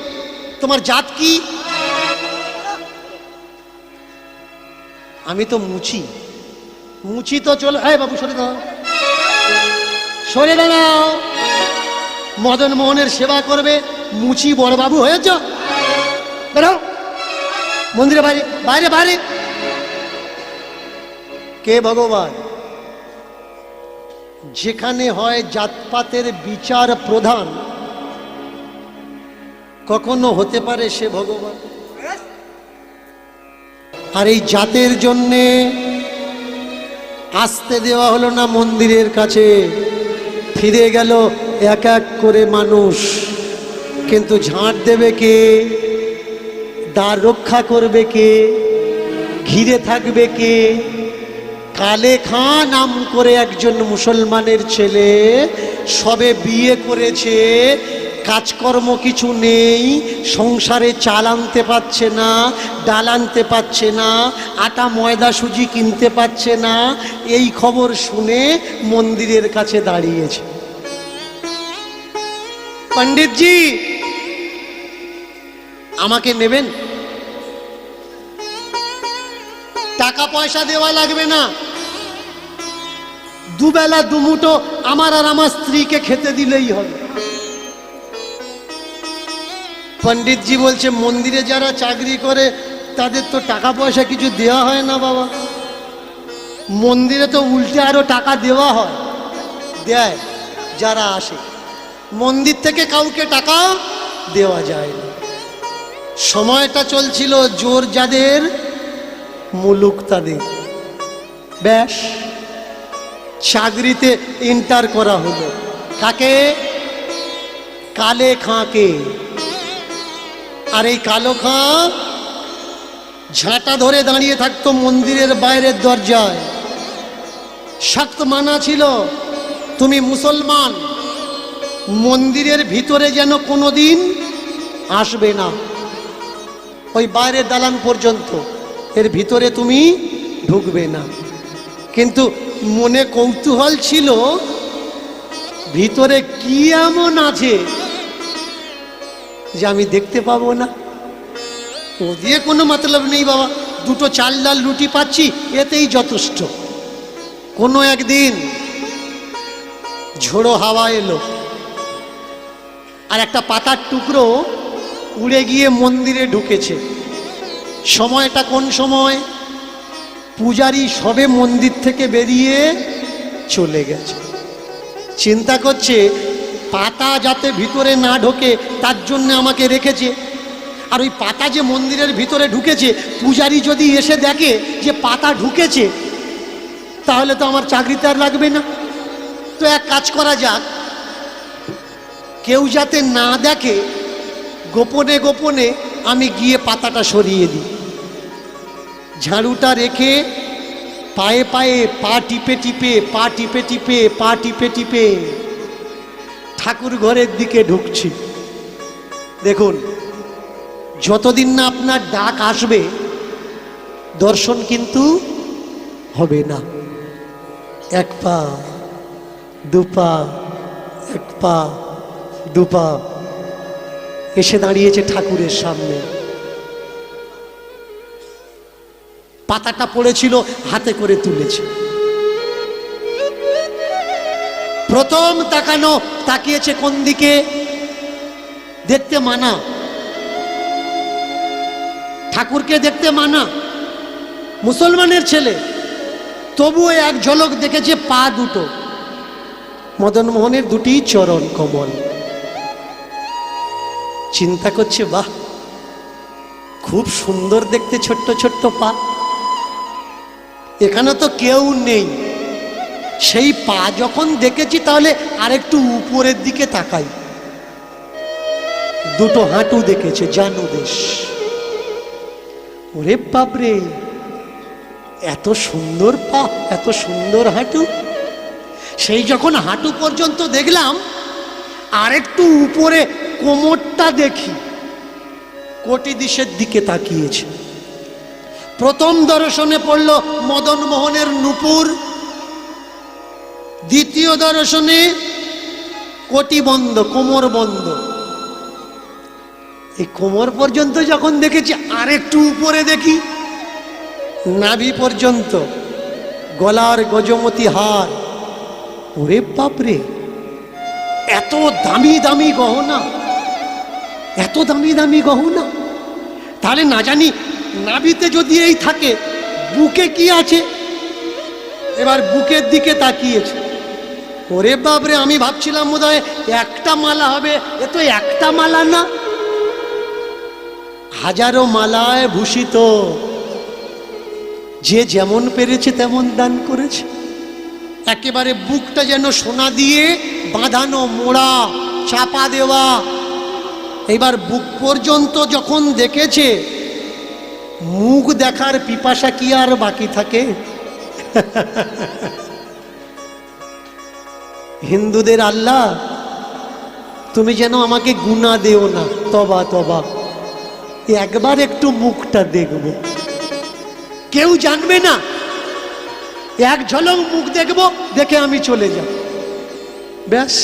তোমার জাত কি? আমি তো মুচি। মুচি তো চলো, এই বাবু সরে দাও, সরে দাঁড়াও। মদন মোহনের সেবা করবে, মুচি বড় বাবু হয়েছ? বেরো মন্দিরে, বাইরে বাইরে বাইরে। কে ভগবান? যেখানে হয় জাতপাতের বিচার প্রধান, কখনো হতে পারে সে ভগবান? আর এই জাতের জন্যে আসতে দেওয়া হলো না মন্দিরের কাছে, ফিরে গেল এক এক করে মানুষ। কিন্তু ঝাঁট দেবে কে? দ্বার রক্ষা করবে কে? ঘিরে থাকবে কে? কালে খাঁ নাম করে একজন মুসলমানের ছেলে, সবে বিয়ে করেছে, কাজকর্ম কিছু নেই, সংসারে চাল আনতে পারছে না, ডাল আনতে পারছে না, আটা ময়দা সুজি কিনতে পারছে না। এই খবর শুনে মন্দিরের কাছে দাঁড়িয়েছে। পণ্ডিতজি আমাকে নেবেন? টাকা পয়সা দেওয়া লাগবে না, দুবেলা দুমুঠো আমার আর আমার স্ত্রীকে খেতে দিলেই হবে। পণ্ডিতজি বলছে মন্দিরে যারা চাকরি করে তাদের তো টাকা পয়সা কিছু দেওয়া হয় না বাবা, মন্দিরে তো উল্টে আরো টাকা দেওয়া হয়, দেয় যারা আসে। মন্দির থেকে কাউকে টাকা দেওয়া যায় না। সময়টা চলছিল জোর যাদের মুলুক তাদের, ব্যাস চাকরিতে ইন্টার করা হলো। কাকে? কালে খাঁকে। আর এই কালো খাঁ ঝাঁটা ধরে দাঁড়িয়ে থাকতো মন্দিরের বাইরের দরজায়। শক্ত মানা ছিল, তুমি মুসলমান, মন্দিরের ভিতরে যেন কোনোদিন আসবে না, ওই বাইরের দালান পর্যন্ত, এর ভিতরে তুমি ঢুকবে না। কিন্তু মনে কৌতূহল ছিল ভিতরে কি এমন আছে যে আমি দেখতে পাবো না। ও দিয়ে কোনো মতলব নেই বাবা, দুটো চাল ডাল রুটি পাচ্ছি এতেই যথেষ্ট। কোনো একদিন ঝোড়ো হাওয়া এলো, আর একটা পাতার টুকরো উড়ে গিয়ে মন্দিরে ঢুকেছে। সময়টা কোন সময়? পূজারী সবে মন্দির থেকে বেরিয়ে চলে গেছে। চিন্তা করছে পাতা যাতে ভিতরে না ঢোকে তার জন্য আমাকে রেখেছে। আর ওই পাতা যে মন্দিরের ভিতরে ঢুকেছে, পূজারী যদি এসে দেখে যে পাতা ঢুকেছে, তাহলে তো আমার চাকরিতে আর লাগবে না। তো এক কাজ করা যাক, কেউ যাতে না দেখে, গোপনে গোপনে আমি গিয়ে পাতাটা সরিয়ে দিই। ঝাড়ুটা রেখে পায়ে পায়ে পা টিপে টিপে পা টিপে টিপে পা টিপে টিপে ঠাকুর ঘরের দিকে ঢুকছি। দেখুন, যতদিন না আপনার ডাক আসবে দর্শন কিন্তু হবে না। এক পা দুপা, এক পা দুপা, এসে দাঁড়িয়েছে ঠাকুরের সামনে। পাতাটা পড়েছিল, হাতে করে তুলেছে। প্রথম তাকানো, তাকিয়েছে কোন দিকে? দেখতে মানা, ঠাকুরকে দেখতে মানা, মুসলমানের ছেলে, তবুও এক ঝলক দেখেছে পা দুটো, মদন মোহনের দুটি চরণ কমল। চিন্তা করছে বাহ, খুব সুন্দর দেখতে ছোট্ট ছোট্ট পা, এখানে তো কেউ নেই। সেই পা যখন দেখেছি তাহলে আরেকটু উপরের দিকে তাকাই। দুটো হাঁটু দেখেছে, জানুদেশ। ওরে বাপরে, এত সুন্দর পা, এত সুন্দর হাঁটু। সেই যখন হাঁটু পর্যন্ত দেখলাম, আরেকটু উপরে কোমরটা দেখি, কোটি দিশের দিকে তাকিয়েছে। প্রথম দর্শনে পড়ল মদন মোহনের নূপুর, দ্বিতীয় দর্শনে কোটি বন্ধ, কোমর বন্ধ। এই কোমর পর্যন্ত যখন দেখেছি, আর একটু উপরে দেখি, নাভি পর্যন্ত, গলার গজমতি হার। ওরে বাপরে, এত দামি দামি গহনা, এত দামি দামি গহনা! তাহলে না জানি নাভিতে যদি এই থাকে, বুকে কি আছে? এবার বুকের দিকে তাকিয়েছে। ওরে বাপরে, আমি ভাবছিলাম বোধহয় একটা মালা হবে, এ তো একটা মালা না, হাজারো মালায় ভূষিত। যে যেমন পেরেছে তেমন দান করেছে। একেবারে বুকটা যেন সোনা দিয়ে বাঁধানো, মোড়া, চাপা দেওয়া। এবার বুক পর্যন্ত যখন দেখেছে, মুখ দেখার পিপাসা কি আর বাকি থাকে? হিন্দুদের আল্লাহ, তুমি যেন আমাকে গুনাহ দেও না, তবা তবা, একবার একটু মুখটা দেখব। কেউ জানবে না, এক ঝলক মুখ দেখব, দেখে আমি চলে যাব, ব্যাস।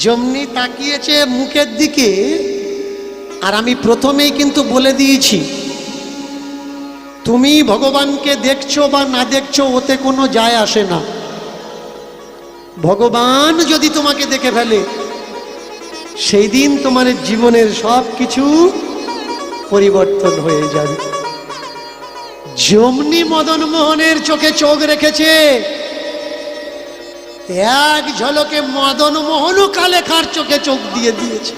যেমনি তাকিয়েছে মুখের দিকে। আর আমি প্রথমেই কিন্তু বলে দিয়েছি, তুমি ভগবানকে দেখছো বা না দেখছো, ওতে কোনো যায় আসে না। ভগবান যদি তোমাকে দেখে ফেলে, সেই দিন তোমার জীবনের সব কিছু পরিবর্তন হয়ে যাবে। যেমনি মদন মোহনের চোখে চোখ রেখেছে, এক ঝলকে মদন মোহনও কালেখার চোখে চোখ দিয়ে দিয়েছে।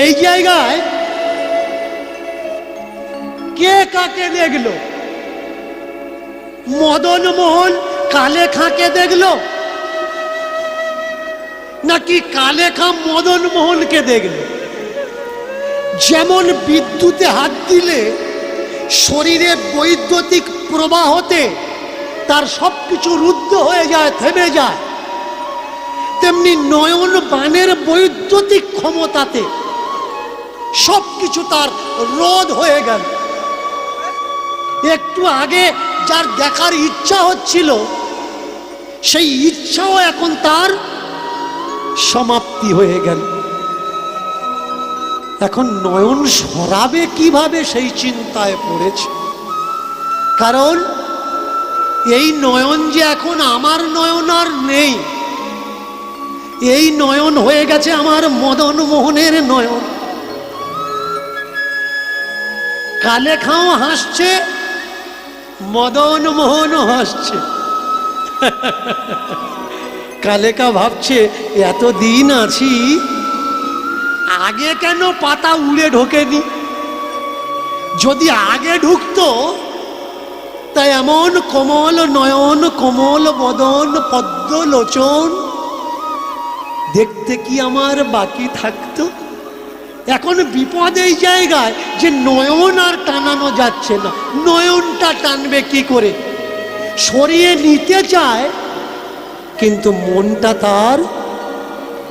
এই জায়গায় কে কাকে দেখলো? মদন মোহন কালেখাকে দেখলো, নাকি কালেখা মদন মোহনকে দেখলো? যেমন বিদ্যুতে হাত দিলে শরীরে বৈদ্যুতিক প্রবাহতে তার সবকিছু রুদ্ধ হয়ে যায়, থেমে যায়, তেমনি নয়ন বাণের বৈদ্যুতিক ক্ষমতাতে সবকিছু তার রোধ হয়ে গেল। একটু আগে যার দেখার ইচ্ছা হচ্ছিল, সেই ইচ্ছাও এখন তার সমাপ্তি হয়ে গেল। এখন নয়ন সরাবে কিভাবে সেই চিন্তায় পড়েছে। কারণ এই নয়ন যে এখন আমার নয়ন আর নেই, এই নয়ন হয়ে গেছে আমার মদন মোহনের নয়ন। কালেখাও হাসছে, মদন মোহনও হাসছে। কালেকা ভাবছে, এতদিন আছি, আগে কেন পাতা উড়ে ঢোকেনি? যদি আগে ঢুকতো, তাই এমন কোমল নয়ন, কোমল বদন, পদ্ম লোচন দেখতে কি আমার বাকি থাকতো? এখন বিপদ এই জায়গায় যে নয়ন আর টানানো যাচ্ছে না। নয়নটা টানবে কি করে? সরিয়ে নিতে চায়, কিন্তু মনটা তার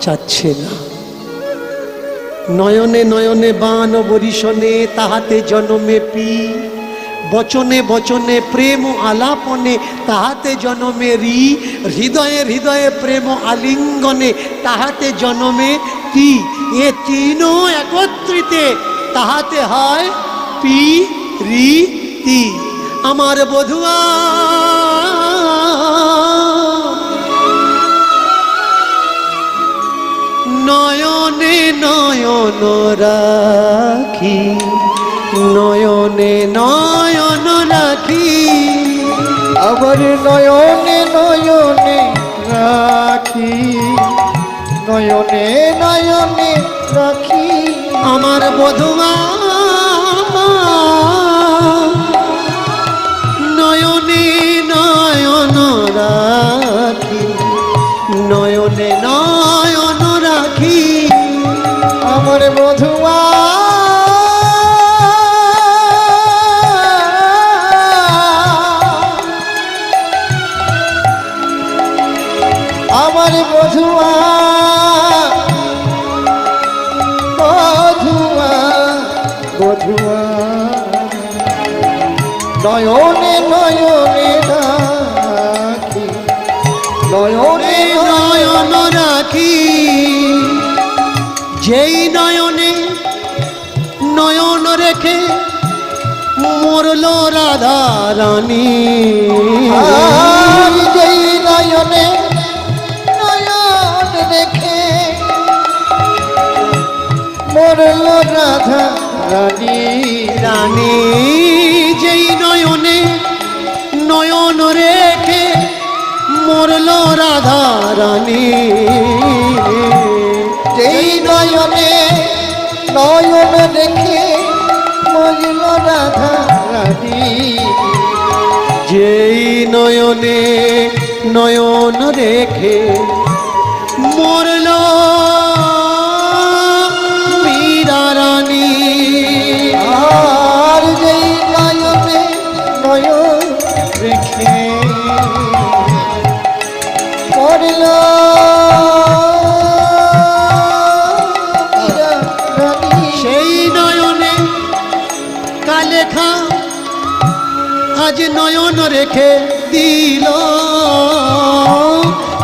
চাচ্ছে না। নয়নে নয়নে বান বরিশনে, তাহাতে জনমে পি, বচনে বচনে প্রেম আলাপনে, তাহাতে জনমে রি, হৃদয়ে হৃদয়ে প্রেম আলিঙ্গনে, তাহাতে জনমে তি। এ তিনও একত্রিতে তাহাতে হয় পি রি তি। আমার বধুয়া নয়নে নয়ন রাখি, নয়নে নয়ন রাখি, আবার নয়নে নয়নে রাখি, নয়নে নয়নে রাখি। আমার বধুয়া নয়নে নয়ন রাখি, নয়নে নয়ন রাখি। আমার বধুয়া নয়নে নয়নে রাখি, নয়নে নয়ন রাখি, যেই নয়নে নয়ন রেখে মরল রাধা রানী। আর যেই নয়নে নয়ন রেখে মরল রাধা রানী। রানী যেই নয়নে নয়ন রেখে মরল রাধা রানী। যেই নয়নে নয়ন রেখে মরল রাধা রানী। যেই নয়নে নয়ন রেখে মরল মীরা রানী। আর যেই নয়নে নয়ন রেখে মরল মীরা রানী। সেই নয়নে কালেখা আজ নয়ন রেখে দিল।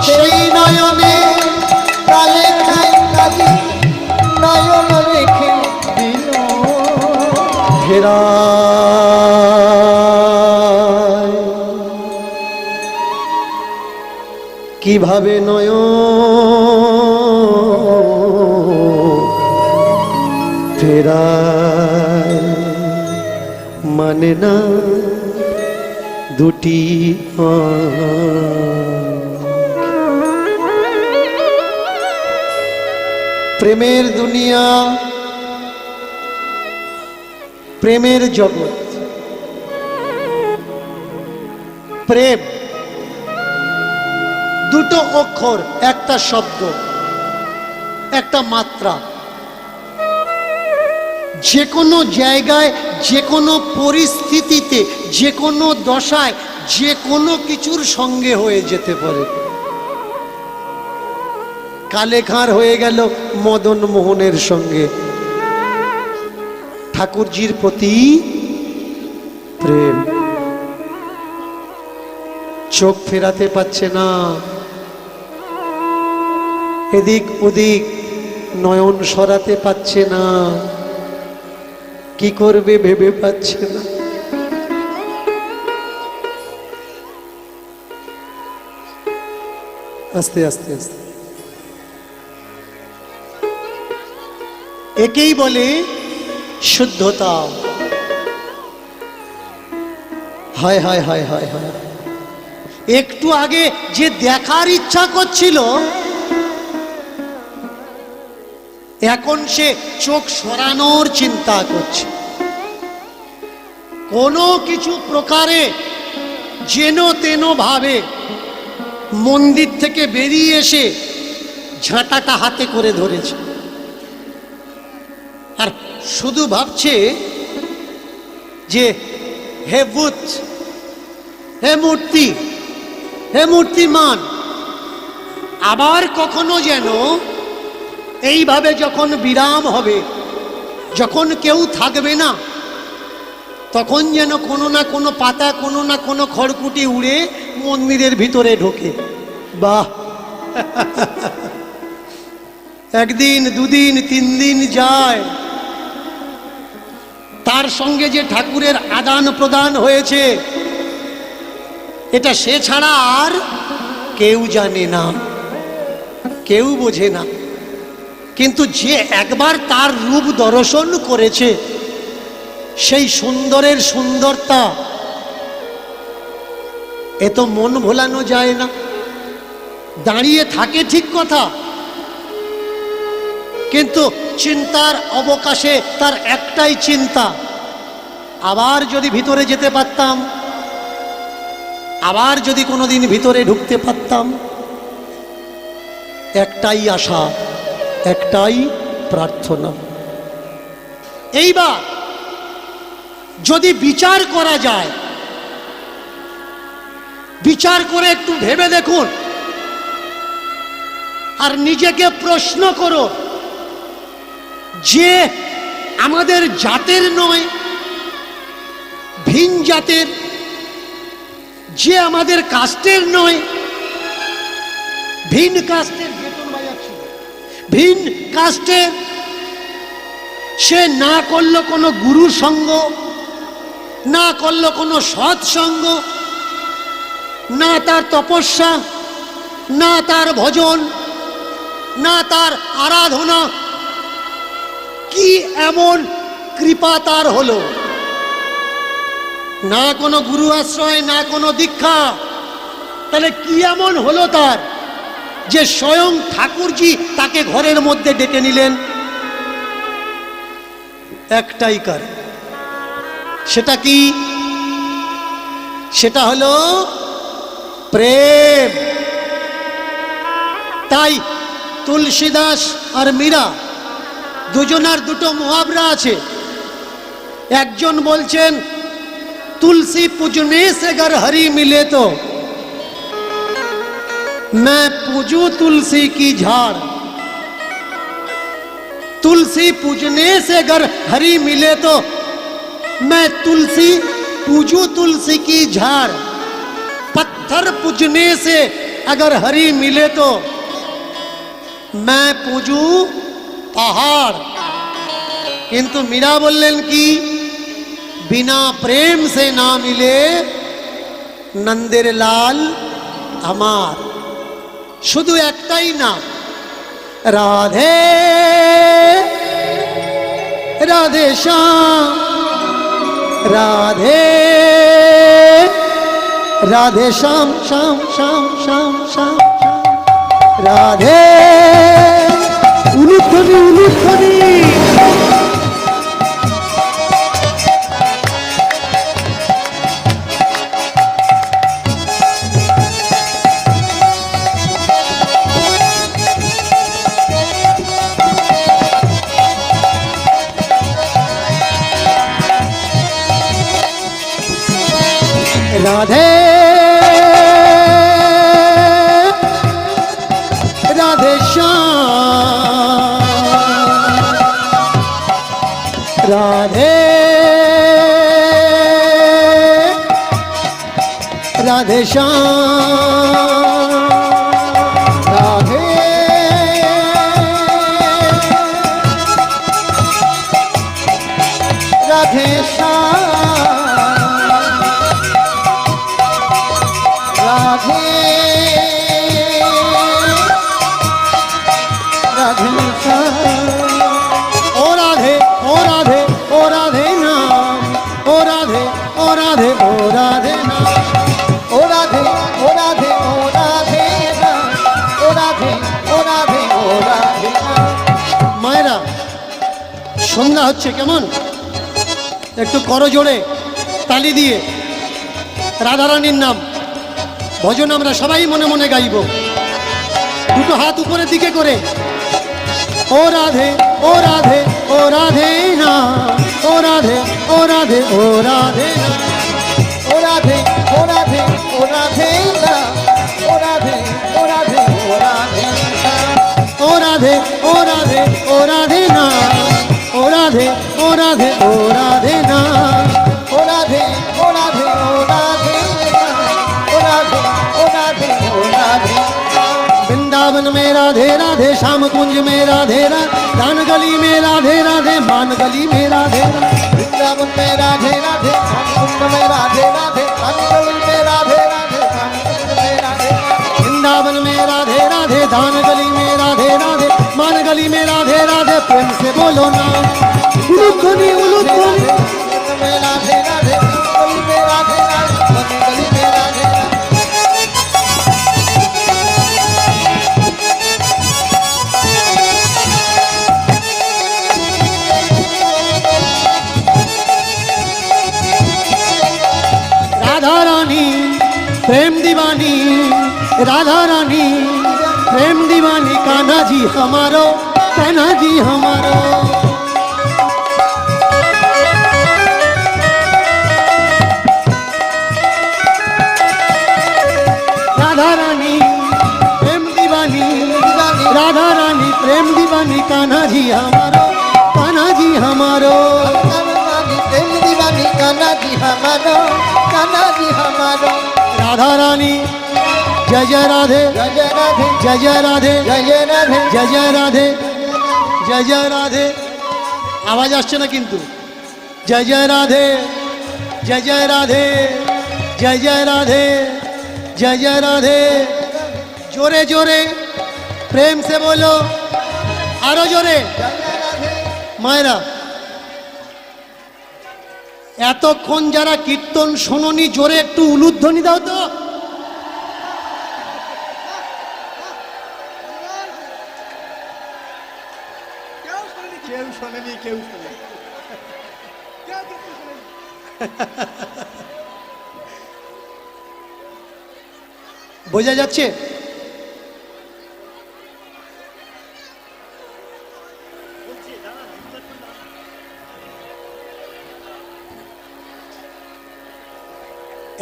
সেই নয়নে কালে খাই কালি নয়ন রেখে দিল। ফেরা কিভাবে ফেরায় মানে না দুটি প্রেমের দুনিয়া, প্রেমের জগৎ। প্রেম দুটো অক্ষর, একটা শব্দ, একটা মাত্রা। যে কোনো জায়গায়, যে কোনো পরিস্থিতিতে, যে কোনো দশায়, যে কোনো কিছুর সঙ্গে হয়ে যেতে পারে। কালেখার হয়ে গেল মদন মোহনের সঙ্গে। ঠাকুরজির প্রতি প্রেম, চোখ ফেরাতে পারছে না, এদিক ওদিক নয়ন সরাতে পারছে না, কি করবে ভেবে পাচ্ছে না। আস্তে আস্তে আস্তে একেই বলে শুদ্ধতা। হায় হায় হায় হায় হায়, একটু আগে যে দেখার ইচ্ছা করছিল, এখন সে চোখ সরানোর চিন্তা করছে। কোনো কিছু প্রকারে যেন তেন ভাবে মন্দির থেকে বেরিয়ে এসে ঝাঁটাটা হাতে করে ধরেছে, আর শুধু ভাবছে যে হে বুদ্ধ, হে মূর্তি, হে মূর্তিমান, আবার কখনো যেন এইভাবে যখন বিরাম হবে, যখন কেউ থাকবে না, তখন যেন কোনো না কোনো পাতা, কোনো না কোনো খড়কুটি উড়ে মন্দিরের ভিতরে ঢোকে। বাহ! একদিন, দুদিন, 3 দিন যায়, তার সঙ্গে যে ঠাকুরের আদান প্রদান হয়েছে এটা সে ছাড়া আর কেউ জানে না, কেউ বোঝে না। কিন্তু যে একবার তার রূপ দর্শন করেছে, সেই সুন্দরের সুন্দরতা এ তো মন ভোলানো যায় না। দাঁড়িয়ে থাকে ঠিক কথা, কিন্তু চিন্তার অবকাশে তার একটাই চিন্তা, আবার যদি ভিতরে যেতে পারতাম, আবার যদি কোনোদিন ভিতরে ঢুকতে পারতাম। একটাই আশা, একটাই প্রার্থনা। এইবার যদি বিচার করা যায়, বিচার করে একটু ভেবে দেখুন আর নিজেকে প্রশ্ন করো যে আমাদের জাতের নয়, ভিন জাতের, যে আমাদের কাস্টের নয়, ভিন কাস্টের, বেতন বাজাচ্ছিল, ভিন কাস্টের, সে না করলো কোনো গুরু সঙ্গ, না করলো কোনো সৎসঙ্গ, না তার তপস্যা, না তার ভজন, না তার আরাধনা, কি এমন কৃপা তার হলো? না কোনো গুরু আশ্রয়, না কোনো দীক্ষা, তাহলে কি এমন হলো তার যে স্বয়ং ঠাকুরজি তাকে ঘরের মধ্যে ডেকে নিলেন? একটাই কারণ, সেটা কি? সেটা হলো প্রেম। তাই তুলসীদাস আর মীরা দুজনার দুটো মুহাবরা আছে। একজন বলছেন तुलसी पूजने से अगर हरि मिले तो मैं पूजू तुलसी की झाड़, तुलसी पूजने से अगर हरि मिले तो मैं तुलसी पूजू तुलसी की झाड़, पत्थर पूजने से अगर हरि मिले तो मैं पूजू पहाड़। किंतु मीरा बोलें कि बिना प्रेम से ना मिले नंदेर लाल हमार। शुद्ध एकटाई नाम राधे राधे श्याम, राधे राधे श्याम श्याम श्याम श्याम श्याम, राधे उलुध्वनि उलुध्वनि। राधे राधे श्याम, राधे राधे श्याम, राधे राधे श्याम, राधे राधे ओ राधे ओ राधे ओ राधे नाम, ओ राधे ओ राधे ओ राधे नाम, ओ राधे ओ राधे ओ राधे नाम, ओ राधे ओ राधे ओ राधे नाम। मायरा সন্ধ্যা হচ্ছে, কেমন একটু করো জোরে তালি দিয়ে রাধারানীর নাম ভজন আমরা সবাই মনে মনে গাইব। দুটো হাত উপরের দিকে করে ও রাধে ও রাধে ও রাধে না, ও রাধে ও রাধে ও রাধে না, ও রাধে ও রাধে ও রাধে না, ও রাধে ও রাধে ও রাধে না, ও রাধে ও রাধে ও রাধে না, ও রাধে ও রাধে ও রাধে না, ও রাধে ও রাধে ও রাধে না, ও রাधे ओ राधे ओ राधे। वृंदावन में राधे राधे, श्याम कुंज में राधे राधे, दान गली में राधे राधे, मान गली में राधे राधे। वृंदावन में राधे राधे, श्याम कुंज में राधे राधे, दान गली में राधे राधे, श्याम कुंज में राधे राधे। वृंदावन में राधे राधे, दान गली में राधे राधे, मान गली में राधे राधे। प्रेम से बोलो ना उलुध्वनि उलुध्वनि। में राधे राधे, गली में राधे राधे, गली में राधे राधे। राधा रानी प्रेम दीवानी, राधा रानी प्रेम दीवानी, कान्हा जी हमारो, कान्हा जी हमारो। राधा रानी प्रेम दीवानी, राधा रानी प्रेम दीवानी, कान्हा जी हमारो, कान्हा जी हमारो। राधा रानी प्रेम दीवानी, रानी कान्हा जी हमारो, कान्हा जी हमारो। राधा रानी जय जय राधे, जय जय राधे, जय जय राधे, जय जय राधे, जय जय राधे, जय जय राधे। आवाज আসছে না কিন্তু। जय जय राधे, जय जय राधे, जय जय राधे, जय जय राधे। जोरे जोरे प्रेम से बोलो, आरो जोरे। মায়েরা, এতক্ষণ যারা কীর্তন শোনোনি জোরে একটু উলুধ্বনি দাও তো। কেউ শোনেনি, কেউ শোনেনি। বোঝা যাচ্ছে?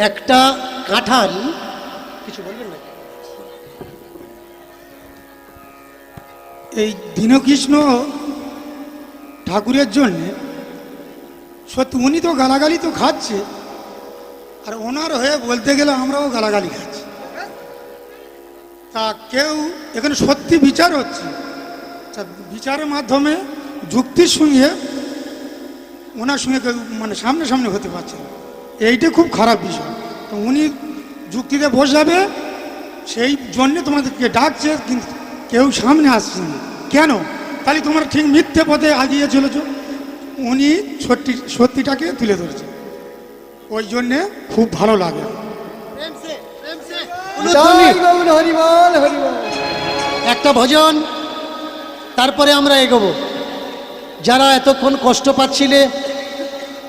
একটা কাঁঠাল, কিছু বলবেন না? এই দীনকৃষ্ণ ঠাকুরের জন্যে সত্যি উনি তো গালাগালি তো খাচ্ছে, আর ওনার হয়ে বলতে গেলে আমরাও গালাগালি খাচ্ছি। তা কেউ এখানে সত্যি বিচার হচ্ছে, তা বিচারের মাধ্যমে যুক্তির সঙ্গে ওনার সঙ্গে কেউ মানে সামনে সামনে হতে পারছে না, এইটা খুব খারাপ বিষয়। তো উনি যুক্তিতে বসাবে, সেই জন্যে তোমাদেরকে ডাকছে, কিন্তু কেউ সামনে আসছে না। কেন? তাহলে তোমরা ঠিক মিথ্যে পথে আগিয়ে চলেছ। উনি সত্যিটাকে তুলে ধরেছে, ওই জন্যে খুব ভালো লাগে। জয় গৌর হরি বল, হরি বল। একটা ভজন, তারপরে আমরা এগোবো। যারা এতক্ষণ কষ্ট পাচ্ছিলে,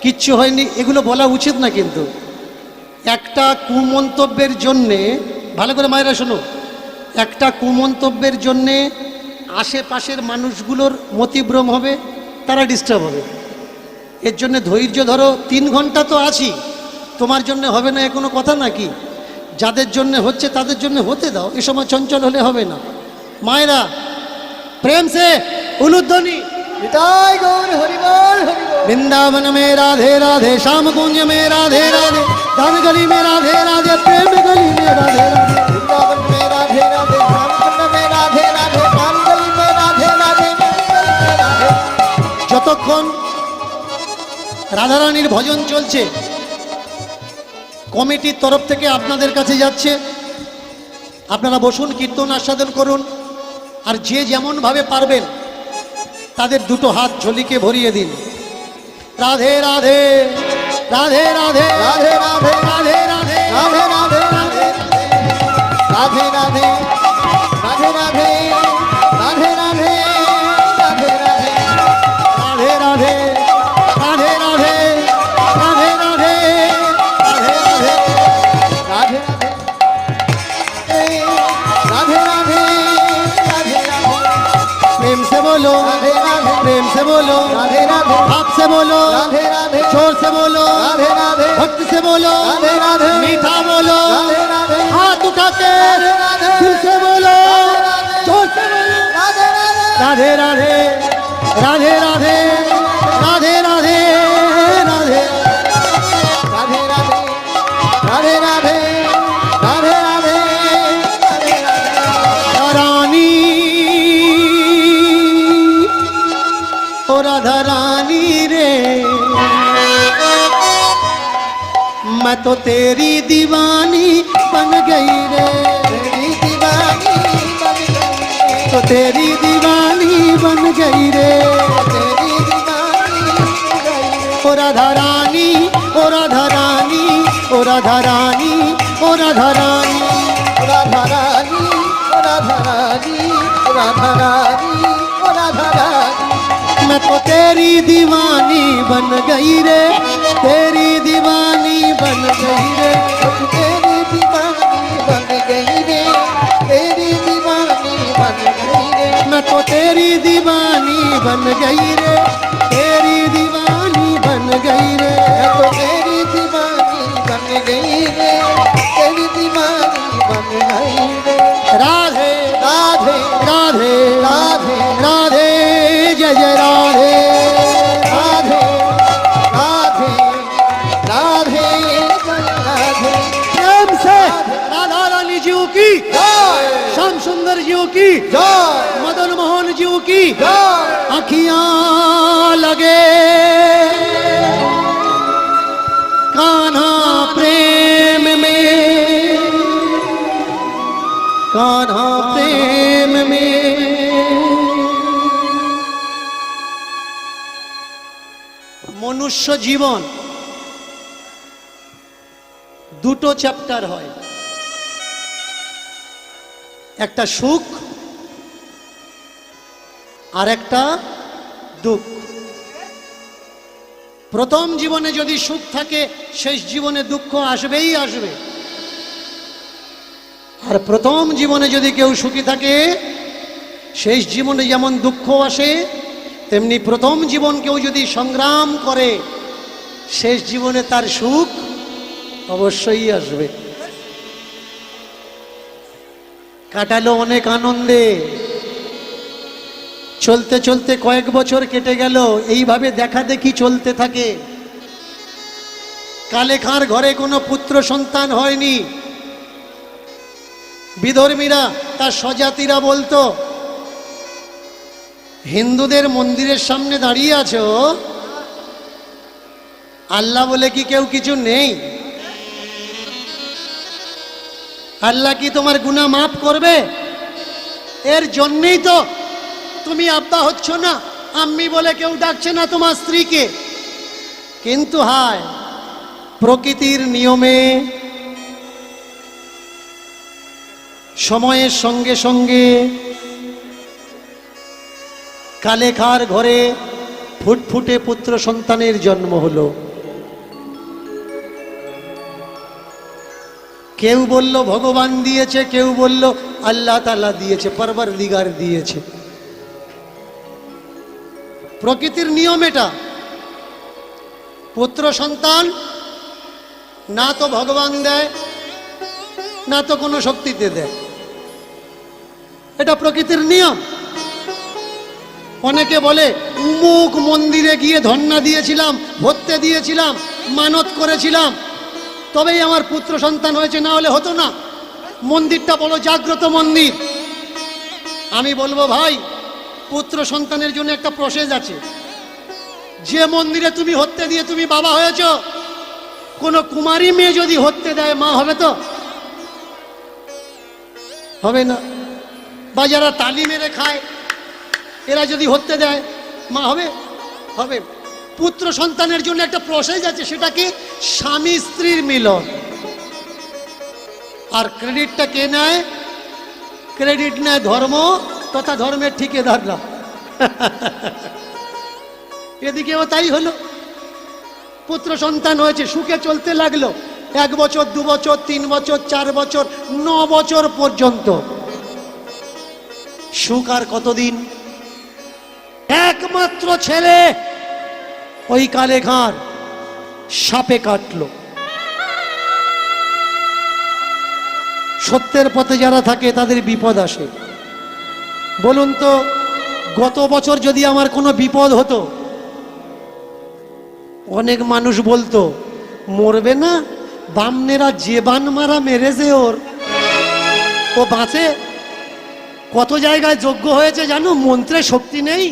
কিচ্ছু হয়নি, এগুলো বলা উচিত না কিন্তু। একটা কুমন্তব্যের জন্যে, ভালো করে মায়েরা শোনো, একটা কুমন্তব্যের জন্যে আশেপাশের মানুষগুলোর মতিভ্রম হবে, তারা ডিস্টার্ব হবে। এর জন্য ধৈর্য ধরো। 3 ঘন্টা তো আছি, তোমার জন্য হবে না এ কোনো কথা নাকি? যাদের জন্য হচ্ছে তাদের জন্য হতে দাও, এ সময় চঞ্চল হলে হবে না। মায়েরা প্রেম সে উলুধ্বনি। জয় গৌর হরি বল, হরি বল। वृंदावन में राधे राधे, श्याम कुंज में राधे राधे, दान गली में राधे राधे, प्रेम गली में राधे राधे। वृंदावन में राधे राधे, श्यामकुंड में राधे राधे, रामगली में राधे राधे, मंगल में राधे। যতক্ষণ রাধারানীর ভজন চলছে, কমিটির তরফ থেকে আপনাদের কাছে যাচ্ছে, আপনারা বসুন, কীর্তন আস্বাদন করুন। আর যে যেমন ভাবে পারবেন তাদের দুটো হাত ঝোলিকে ভরিয়ে দিন। রাধে রাধে, রাধে রাধে, রাধে রাধে, রাধে রাধে, রাধে রাধে, রাধে রাধে, রাধে রাধে, রাধে রাধে, রাধে রাধে, রাধে রাধে, রাধে রাধে, রাধে রাধে, রাধে রাধে। राधे राधे, राधे राधे, प्रेम से बोलो, राधे राधे, प्रेम से बोलो, राधे राधे, भाव से बोलो, राधे राधे, जोर से बोलो, राधे राधे, भक्ति से बोलो, राधे राधे, मीठा बोलो, राधे राधे, हाथ उठा के राधे, दिल से बोलो, राधे, जोर से बोलो। राधे राधे, राधे राधे, राधे राधे, राधे राधे, राधे। राधे राधे, राधे राधे, राधे राधे, राधे राधे। रानी ओ राधा रानी रे, मैं तो तेरी दीवानी बन गई रे, तेरी दीवानी बन गई, तो तेरी दीवानी बन गई रे। तेरी दीवानी बन गई, ओ राधा रानी, ओ राधा रानी, ओ राधा रानी, ओ राधा रानी। राधा रानी, राधा रानी, राधा रानी, राधा रानी। मैं तो तेरी दीवानी बन गई रे, तेरी दीवानी बन गई रे। तेरी दीवानी बन गई रे, तेरी दीवानी बन गई रे। मैं तो तेरी दीवानी बन गई रे, तेरी दीवानी बन गई रे। मैं तो तेरी दीवानी बन गई रे, तेरी दीवानी बन गई रे। राधे राधे राधे, राधे राधे, जय जय राधे। राधे राधे, सुंदर जीव की জয় मदन मोहन जीव की জয় आखियां लगे कान्हा प्रेम में कान्हा प्रेम में मनुष्य जीवन দুটো চ্যাপ্টার হয় একটা সুখ আর একটা দুঃখ প্রথম জীবনে যদি সুখ থাকে শেষ জীবনে দুঃখ আসবেই আসবে আর প্রথম জীবনে যদি কেউ সুখী থাকে শেষ জীবনে যেমন দুঃখ আসে তেমনি প্রথম জীবন কেউ যদি সংগ্রাম করে শেষ জীবনে তার সুখ অবশ্যই আসবে কাটালো অনেক আনন্দে চলতে চলতে কয়েক বছর কেটে গেল এইভাবে দেখা দেখি চলতে থাকে কালেখার ঘরে কোনো পুত্র সন্তান হয়নি বিধর্মীরা তার স্বজাতিরা বলতো হিন্দুদের মন্দিরের সামনে দাঁড়িয়ে আছো আল্লাহ বলে কি কেউ কিছু নেই আল্লাহ কি তোমার গুনাহ মাফ করবে এর জন্যই তো তুমি আব্বা হচ্ছ না আম্মি বলে কেউ ডাকছে না তোমার স্ত্রীকে কিন্তু হায় প্রকৃতির নিয়মে সময়ের সঙ্গে সঙ্গে কালেখার ঘরে ফুটফুটে পুত্র সন্তানের জন্ম হলো কেউ বলল ভগবান দিয়েছে কেউ বলল আল্লাহ তাআলা দিয়েছে পরবর্তীগার দিয়েছে প্রকৃতির নিয়ম এটা পুত্র সন্তান না তো ভগবান দেয় না তো কোনো শক্তিতে দেয় এটা প্রকৃতির নিয়ম অনেকে বলে উমুক মন্দিরে গিয়ে ধন্না দিয়েছিলাম ভর্তে দিয়েছিলাম মানত করেছিলাম তবেই আমার পুত্র সন্তান হয়েছে না হলে হতো না মন্দিরটা বড় জাগ্রত মন্দির আমি বলবো ভাই পুত্র সন্তানের জন্য একটা প্রসেস আছে যে মন্দিরে তুমি হত্যে দিয়ে তুমি বাবা হয়েছো কোনো কুমারী মেয়ে যদি হত্যে দেয় মা হবে তো হবে না বা যারা তালি মেরে খায় এরা যদি হত্যে দেয় মা হবে হবে পুত্র সন্তানের জন্য একটা প্রসেস আছে সেটা কি স্বামী স্ত্রীর মিলন আর ক্রেডিটটা কে নেয় ক্রেডিট নেয় ধর্ম তথা ধর্মের ঠিকাদাররা এদিকেও তাই হলো পুত্র সন্তান হয়েছে সুখে চলতে লাগলো 1 বছর 2 বছর 3 বছর 4 বছর 9 বছর পর্যন্ত সুখ আর কতদিন একমাত্র ছেলে ওই কালেখার সাপে কাটলো সত্যের পথে যারা থাকে তাদের বিপদ আসে বলুন তো গত বছর যদি আমার কোনো বিপদ হতো অনেক মানুষ বলতো মরবে না বামনেরা যে বান মারা মেরেছে ওর ও বাঁচে কত জায়গায় যোগ্য হয়েছে জানো মন্ত্রে শক্তি নেই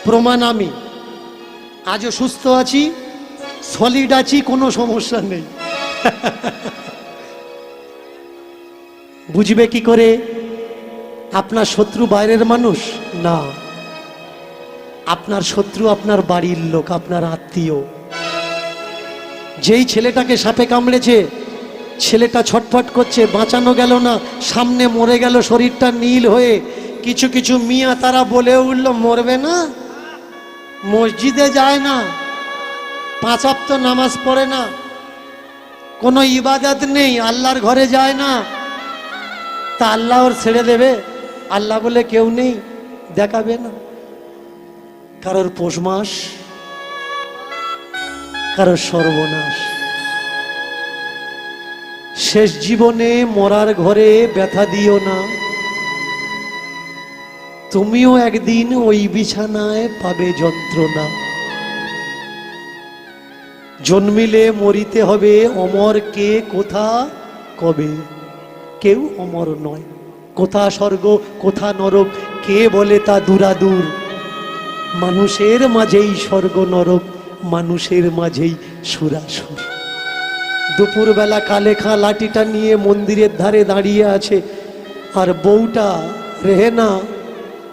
প্রমাণ আমি আজও সুস্থ আছি সলিড আছি কোনো সমস্যা নেই বুঝবে কি করে আপনার শত্রু বাইরের মানুষ না আপনার শত্রু আপনার বাড়ির লোক আপনার আত্মীয় যেই ছেলেটাকে সাপে কামড়েছে ছেলেটা ছটফট করছে বাঁচানো গেল না সামনে মরে গেল শরীরটা নীল হয়ে কিছু কিছু মিয়া তারা বলে উঠল মরবে না মসজিদে যায় না 5 ওয়াক্ত নামাজ পড়ে না কোনো ইবাদত নেই আল্লাহর ঘরে যায় না তা আল্লাহ ওর ছেড়ে দেবে আল্লাহ বলে কেউ নেই দেখাবে না কারোর পৌষ মাস কারোর সর্বনাশ শেষ জীবনে মরার ঘরে ব্যথা দিও না তুমিও একদিন ওই বিছানায় পাবে যন্ত্রণা জন্মিলে মরিতে হবে অমর কে কোথা কবে কেউ অমর নয়। কোথা স্বর্গ কোথা নরক কে বলে তা দূরাদূর, মানুষের মাঝেই স্বর্গ নরক, মানুষের মাঝেই সুরাসুর। দুপুরবেলা কালেখা লাঠিটা নিয়ে মন্দিরের ধারে দাঁড়িয়ে আছে, আর বউটা রেহেনা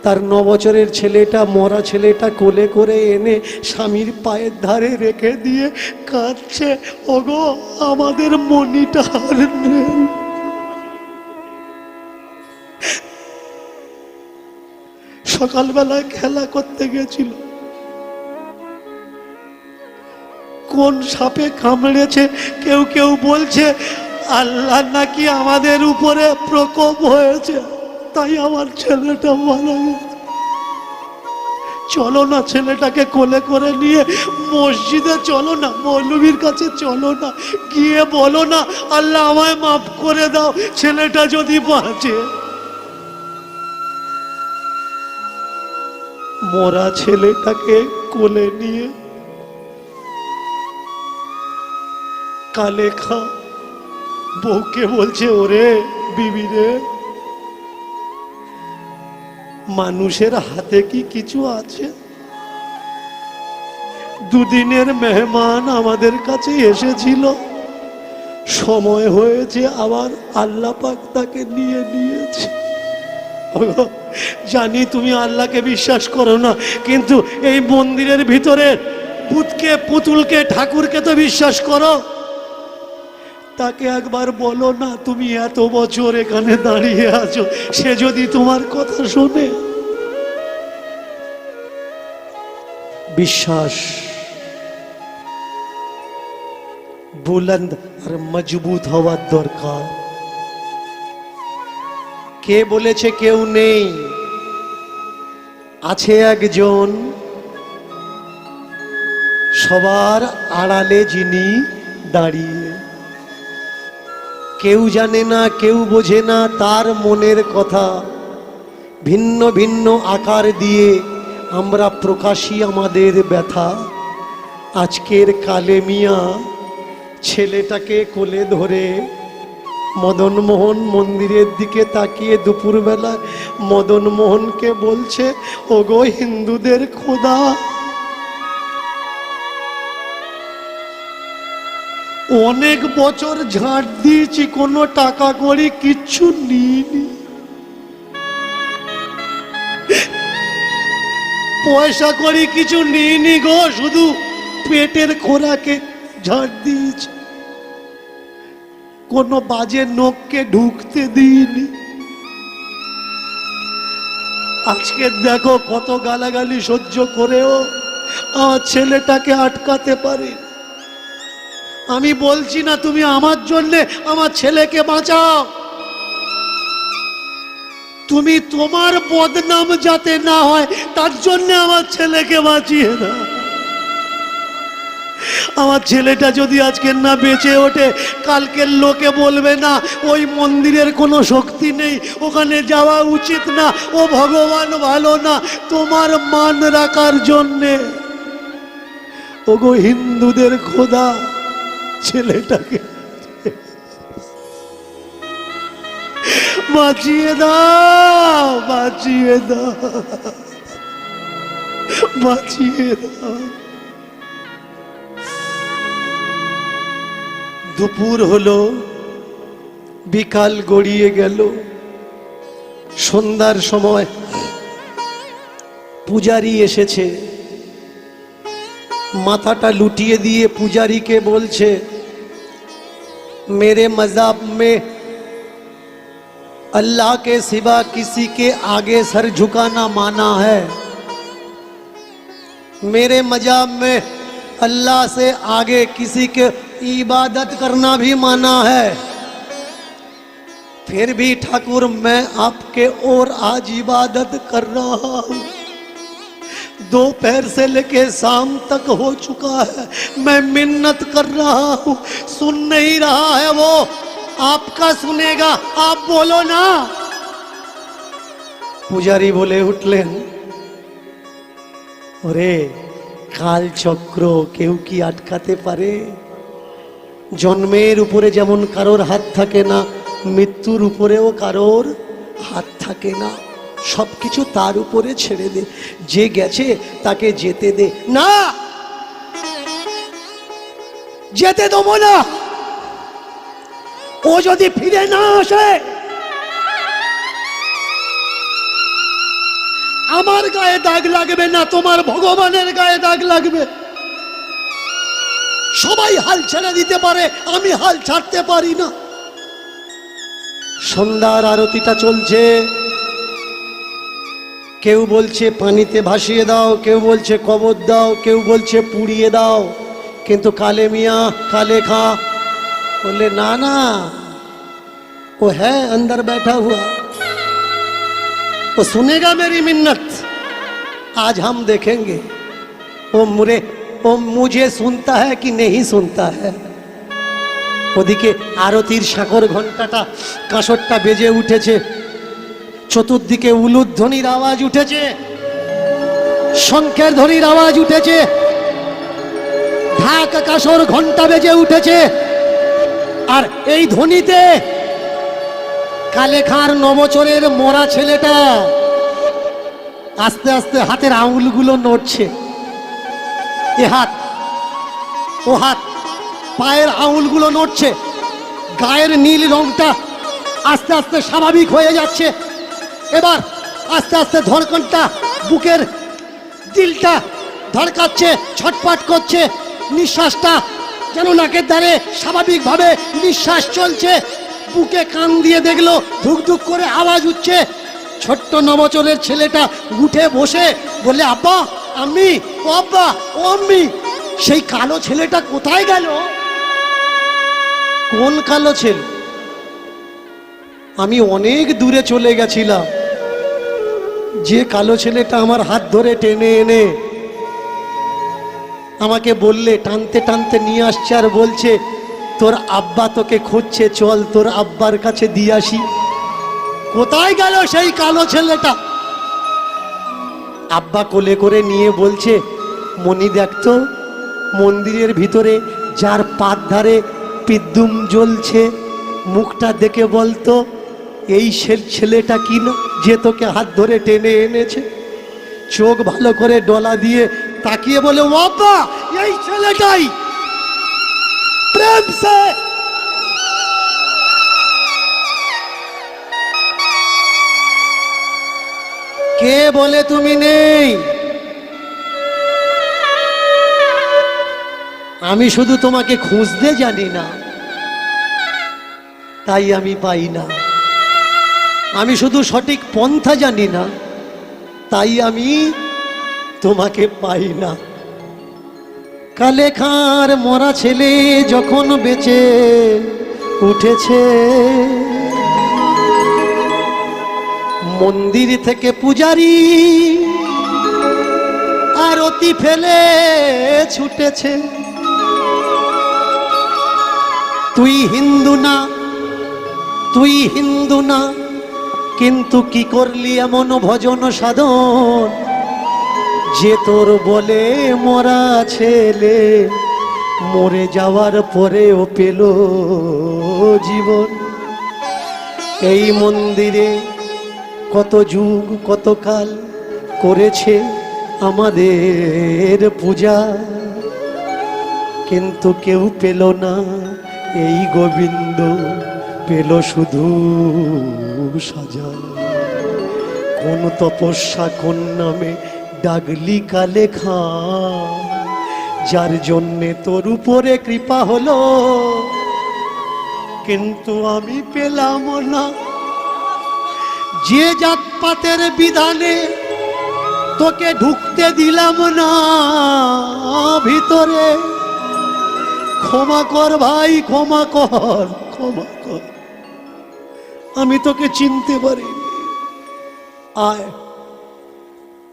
তার 9 বছরের ছেলেটা, মরা ছেলেটা কোলে করে এনে স্বামীর পায়ের ধারে রেখে দিয়ে কাঁদছে, ওগো আমাদের মনিটা আর নেই। সকালবেলায় খেলা করতে গেছিল, কোন সাপে কামড়েছে, কেউ কেউ বলছে আল্লাহ নাকি আমাদের উপরে প্রকোপ হয়েছে, তাই আমার ছেলেটা মারা গেছে। চলো না, ছেলেটাকে কোলে করে নিয়ে মসজিদে চলো না, মৌলবীর কাছে চলো না, গিয়ে বলো না আল্লাহ আমায় মাফ করে দাও, ছেলেটা যদি বাঁচে। মরা ছেলেটাকে কোলে নিয়ে কালেখা বউকে বলছে, ওরে বিবি রে, মানুষের হাতে কি কিছু আছে? দুদিনের মেহমান আমাদের কাছে এসেছিল, সময় হয়েছে আবার আল্লাহ পাক তাকে নিয়ে নিয়েছে। জানি তুমি আল্লাহকে বিশ্বাস করো না, কিন্তু এই মন্দিরের ভিতরে ভূতকে, পুতুলকে, ঠাকুরকে তো বিশ্বাস করো। তাকে একবার বলো না, তুমি এত বছর এখানে দাঁড়িয়ে আছো, সে যদি তোমার কথা শোনে। বিশ্বাস বুলন্দ আর মজবুত হওয়ার দরকার। কে বলেছে কেউ নেই? আছে একজন, সবার আড়ালে যিনি দাঁড়িয়ে। কেউ জানে না, কেউ বোঝে না তার মনের কথা। ভিন্ন ভিন্ন আকার দিয়ে আমরা প্রকাশী আমাদের ব্যথা। আজকের কালে মিয়া ছেলেটাকে কোলে ধরে মদন মোহন মন্দিরের দিকে তাকিয়ে দুপুরবেলা মদন মোহনকে বলছে, ওগো হিন্দুদের খোদা, অনেক বছর ঝাঁট দিয়েছি, কোনো টাকা করি কিচ্ছু নিইনি, পয়সা করি কিছু নিইনি গো, শুধু পেটের খোরাকে ঝাঁট দিয়েছি, কোনো বাজে নোককে ঢুকতে দিইনি। আজকে দেখো কত গালাগালি সহ্য করেও আমার ছেলেটাকে আটকাতে পারে। আমি বলছি না তুমি আমার জন্যে আমার ছেলেকে বাঁচাও, তুমি তোমার বদনাম যাতে না হয় তার জন্য আমার ছেলেকে বাঁচিয়ে দাও। আমার ছেলেটা যদি আজকে না বেঁচে ওঠে, কালকের লোকে বলবে না ওই মন্দিরের কোনো শক্তি নেই, ওখানে যাওয়া উচিত না, ও ভগবান ভালো না। তোমার মান রাখার জন্যে ওগো হিন্দুদের খোদা, ছেলেটাকে বাঁচিয়ে দাও, বাঁচিয়ে দাও, বাঁচিয়ে দাও। দুপুর হলো, বিকাল গড়িয়ে গেল, সন্ধ্যার সময় পূজারি এসেছে। মাথাটা লুটিয়ে দিয়ে পূজারীকে বলছে, मेरे मज़हब में अल्लाह के सिवा किसी के आगे सर झुकाना माना है, मेरे मज़हब में अल्लाह से आगे किसी के इबादत करना भी माना है, फिर भी ठाकुर मैं आपके और आज इबादत कर रहा हूँ। दोपहर से लेके शाम तक हो चुका है, मैं मिन्नत कर रहा हूँ, सुन नहीं रहा है वो, आपका सुनेगा, आप बोलो ना। पुजारी बोले उठलेन, ओरे काल चक्र केउ की आटकाते पारे? जन्मेर उपरे जेमन कारोर हाथ थाके ना, মৃত্যুর উপরেও কারোর হাত থাকে না, সব কিছু তার উপরে ছেড়ে দে, যে গেছে তাকে যেতে দে। না, যেতে দেবো না। ও যদি ফিরে না আসে, আমার গায়ে দাগ লাগবে না, তোমার ভগবানের গায়ে দাগ লাগবে। সবাই হাল ছেড়ে দিতে পারে, আমি হাল ছাড়তে পারি না। সন্ধ্যার আরতিটা চলছে, কেউ বলছে পানিতে ভাসিয়ে দাও, কেউ বলছে কবর দাও, কেউ বলছে পুড়িয়ে দাও। কিন্তু কালে মিয়া কালে খা बोले ना ना, वो है अंदर बैठा हुआ, वो सुनेगा मेरी मिन्नत। आज हम देखेंगे वो मुझे सुनता है कि नहीं सुनता है। ওদিকে আরতির শাকর ঘণ্টাটা কাঁসরটা বেজে উঠেছে, চতুর্দিকে উলুধ্বনির আওয়াজ উঠেছে, শঙ্খের ধ্বনির আওয়াজ উঠেছে, ঢাক কাঁসর ঘণ্টা বেজে উঠেছে। আর এই ধ্বনিতে কালেখার নবচরের মরা ছেলেটা আস্তে আস্তে হাতের আঙুলগুলো নড়ছে, এ হাত ও হাত, পায়ের আঙুলগুলো নড়ছে, গায়ের নীল রংটা আস্তে আস্তে স্বাভাবিক হয়ে যাচ্ছে। এবার আস্তে আস্তে ধড়কনটা, বুকের দিলটা ধড়কাচ্ছে, ছটফট করছে, নিঃশ্বাসটা যেন নাকের দ্বারে স্বাভাবিকভাবে নিঃশ্বাস চলছে। বুকে কান দিয়ে দেখলো ধুক ধুক করে আওয়াজ উঠছে। ছোট্ট নবচরের ছেলেটা উঠে বসে বলে, আব্বা আম্মি, ও আব্বা ও আম্মি। সেই কালো ছেলেটা কোথায় গেল? কোন কালো ছেলে? আমি অনেক দূরে চলে গেছিলাম, যে কালো ছেলেটা আমার হাত ধরে টেনে এনে আমাকে বললে, টানতে টানতে নিয়ে আসছে আর বলছে, তোর আব্বা তোকে খুঁজছে, চল তোর আব্বার কাছে দিয়ে আসি। কোথায় গেল সেই কালো ছেলেটা? আব্বা কোলে করে নিয়ে বলছে, মনি দেখতো মন্দিরের ভিতরে যার পাত ধারে পিদ্দুম জ্বলছে, মুখটা দেখে বলতো এই ছেলেটা কি না যে তোকে হাত ধরে টেনে এনেছে। চোখ ভালো করে ডলা দিয়ে তাকিয়ে বলে, ও আব্বা এই ছেলেটাই। প্রেম সে কে বলে তুমি নেই? আমি শুধু তোমাকে খুঁজতে জানি না, তাই আমি পাই না। আমি শুধু সঠিক পন্থা জানি না, তাই আমি তোমাকে পাই না। কালেখার মরা ছেলে যখন বেঁচে উঠেছে, মন্দির থেকে পূজারি আরতি ফেলে ছুটেছে। তুই হিন্দু না, তুই হিন্দু না, কিন্তু কি করলি এমন ভজন সাধন যে তোর বলে মরা ছেলে মরে যাওয়ার পরেও পেল জীবন। এই মন্দিরে কত যুগ কত কাল করেছে আমাদের পূজা, কিন্তু কেউ পেল না এই গোবিন্দ, পেল শুধু সাজা। কোন তপস্যা কোন নামে ডাগলি কালেখা, যার জন্যে তোর উপরে কৃপা হলো, কিন্তু আমি পেলাম না। যে জাতপাতের বিধানে তোকে ঢুকতে দিলাম না ভিতরে, ক্ষমা কর ভাই, ক্ষমা কর, ক্ষমা কর, আমি তোকে চিনতে পারি। আয়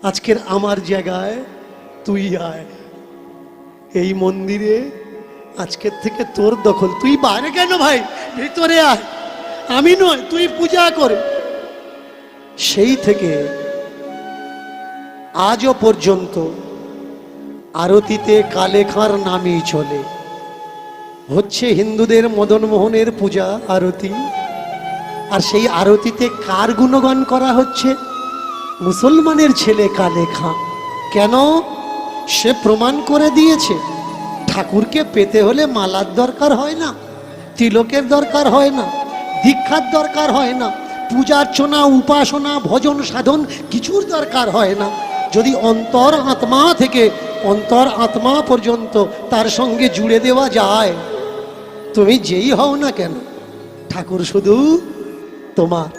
আজকের আমার জায়গায় তুই আয়, এই মন্দিরে আজকের থেকে তোর দখল। তুই বাইরে কেন ভাই, ভিতরে আয়, আমি নয়, তুই পূজা করে। সেই থেকে আজও পর্যন্ত আরতিতে কালেখার নামই চলে। হচ্ছে হিন্দুদের মদন মোহনের পূজা আরতি, আর সেই আরতিতে কার গুণগান করা হচ্ছে? মুসলমানের ছেলে কালে খাঁ। কেন? সে প্রমাণ করে দিয়েছে ঠাকুরকে পেতে হলে মালার দরকার হয় না, তিলকের দরকার হয় না, দীক্ষার দরকার হয় না, পূজার্চনা উপাসনা ভজন সাধন কিছুর দরকার হয় না। যদি অন্তর আত্মা থেকে অন্তর আত্মা পর্যন্ত তার সঙ্গে জুড়ে দেওয়া যায়, তুমি যেই হও না কেন ঠাকুর শুধু তোমার।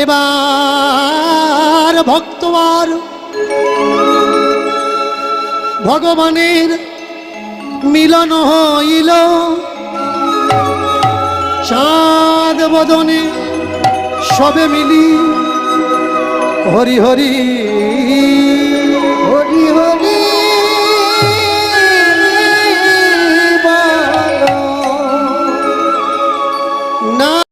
এবার ভক্তবার ভগবানের মিলন হইল, চাঁদ বদনে সবে মিলি হরি হরি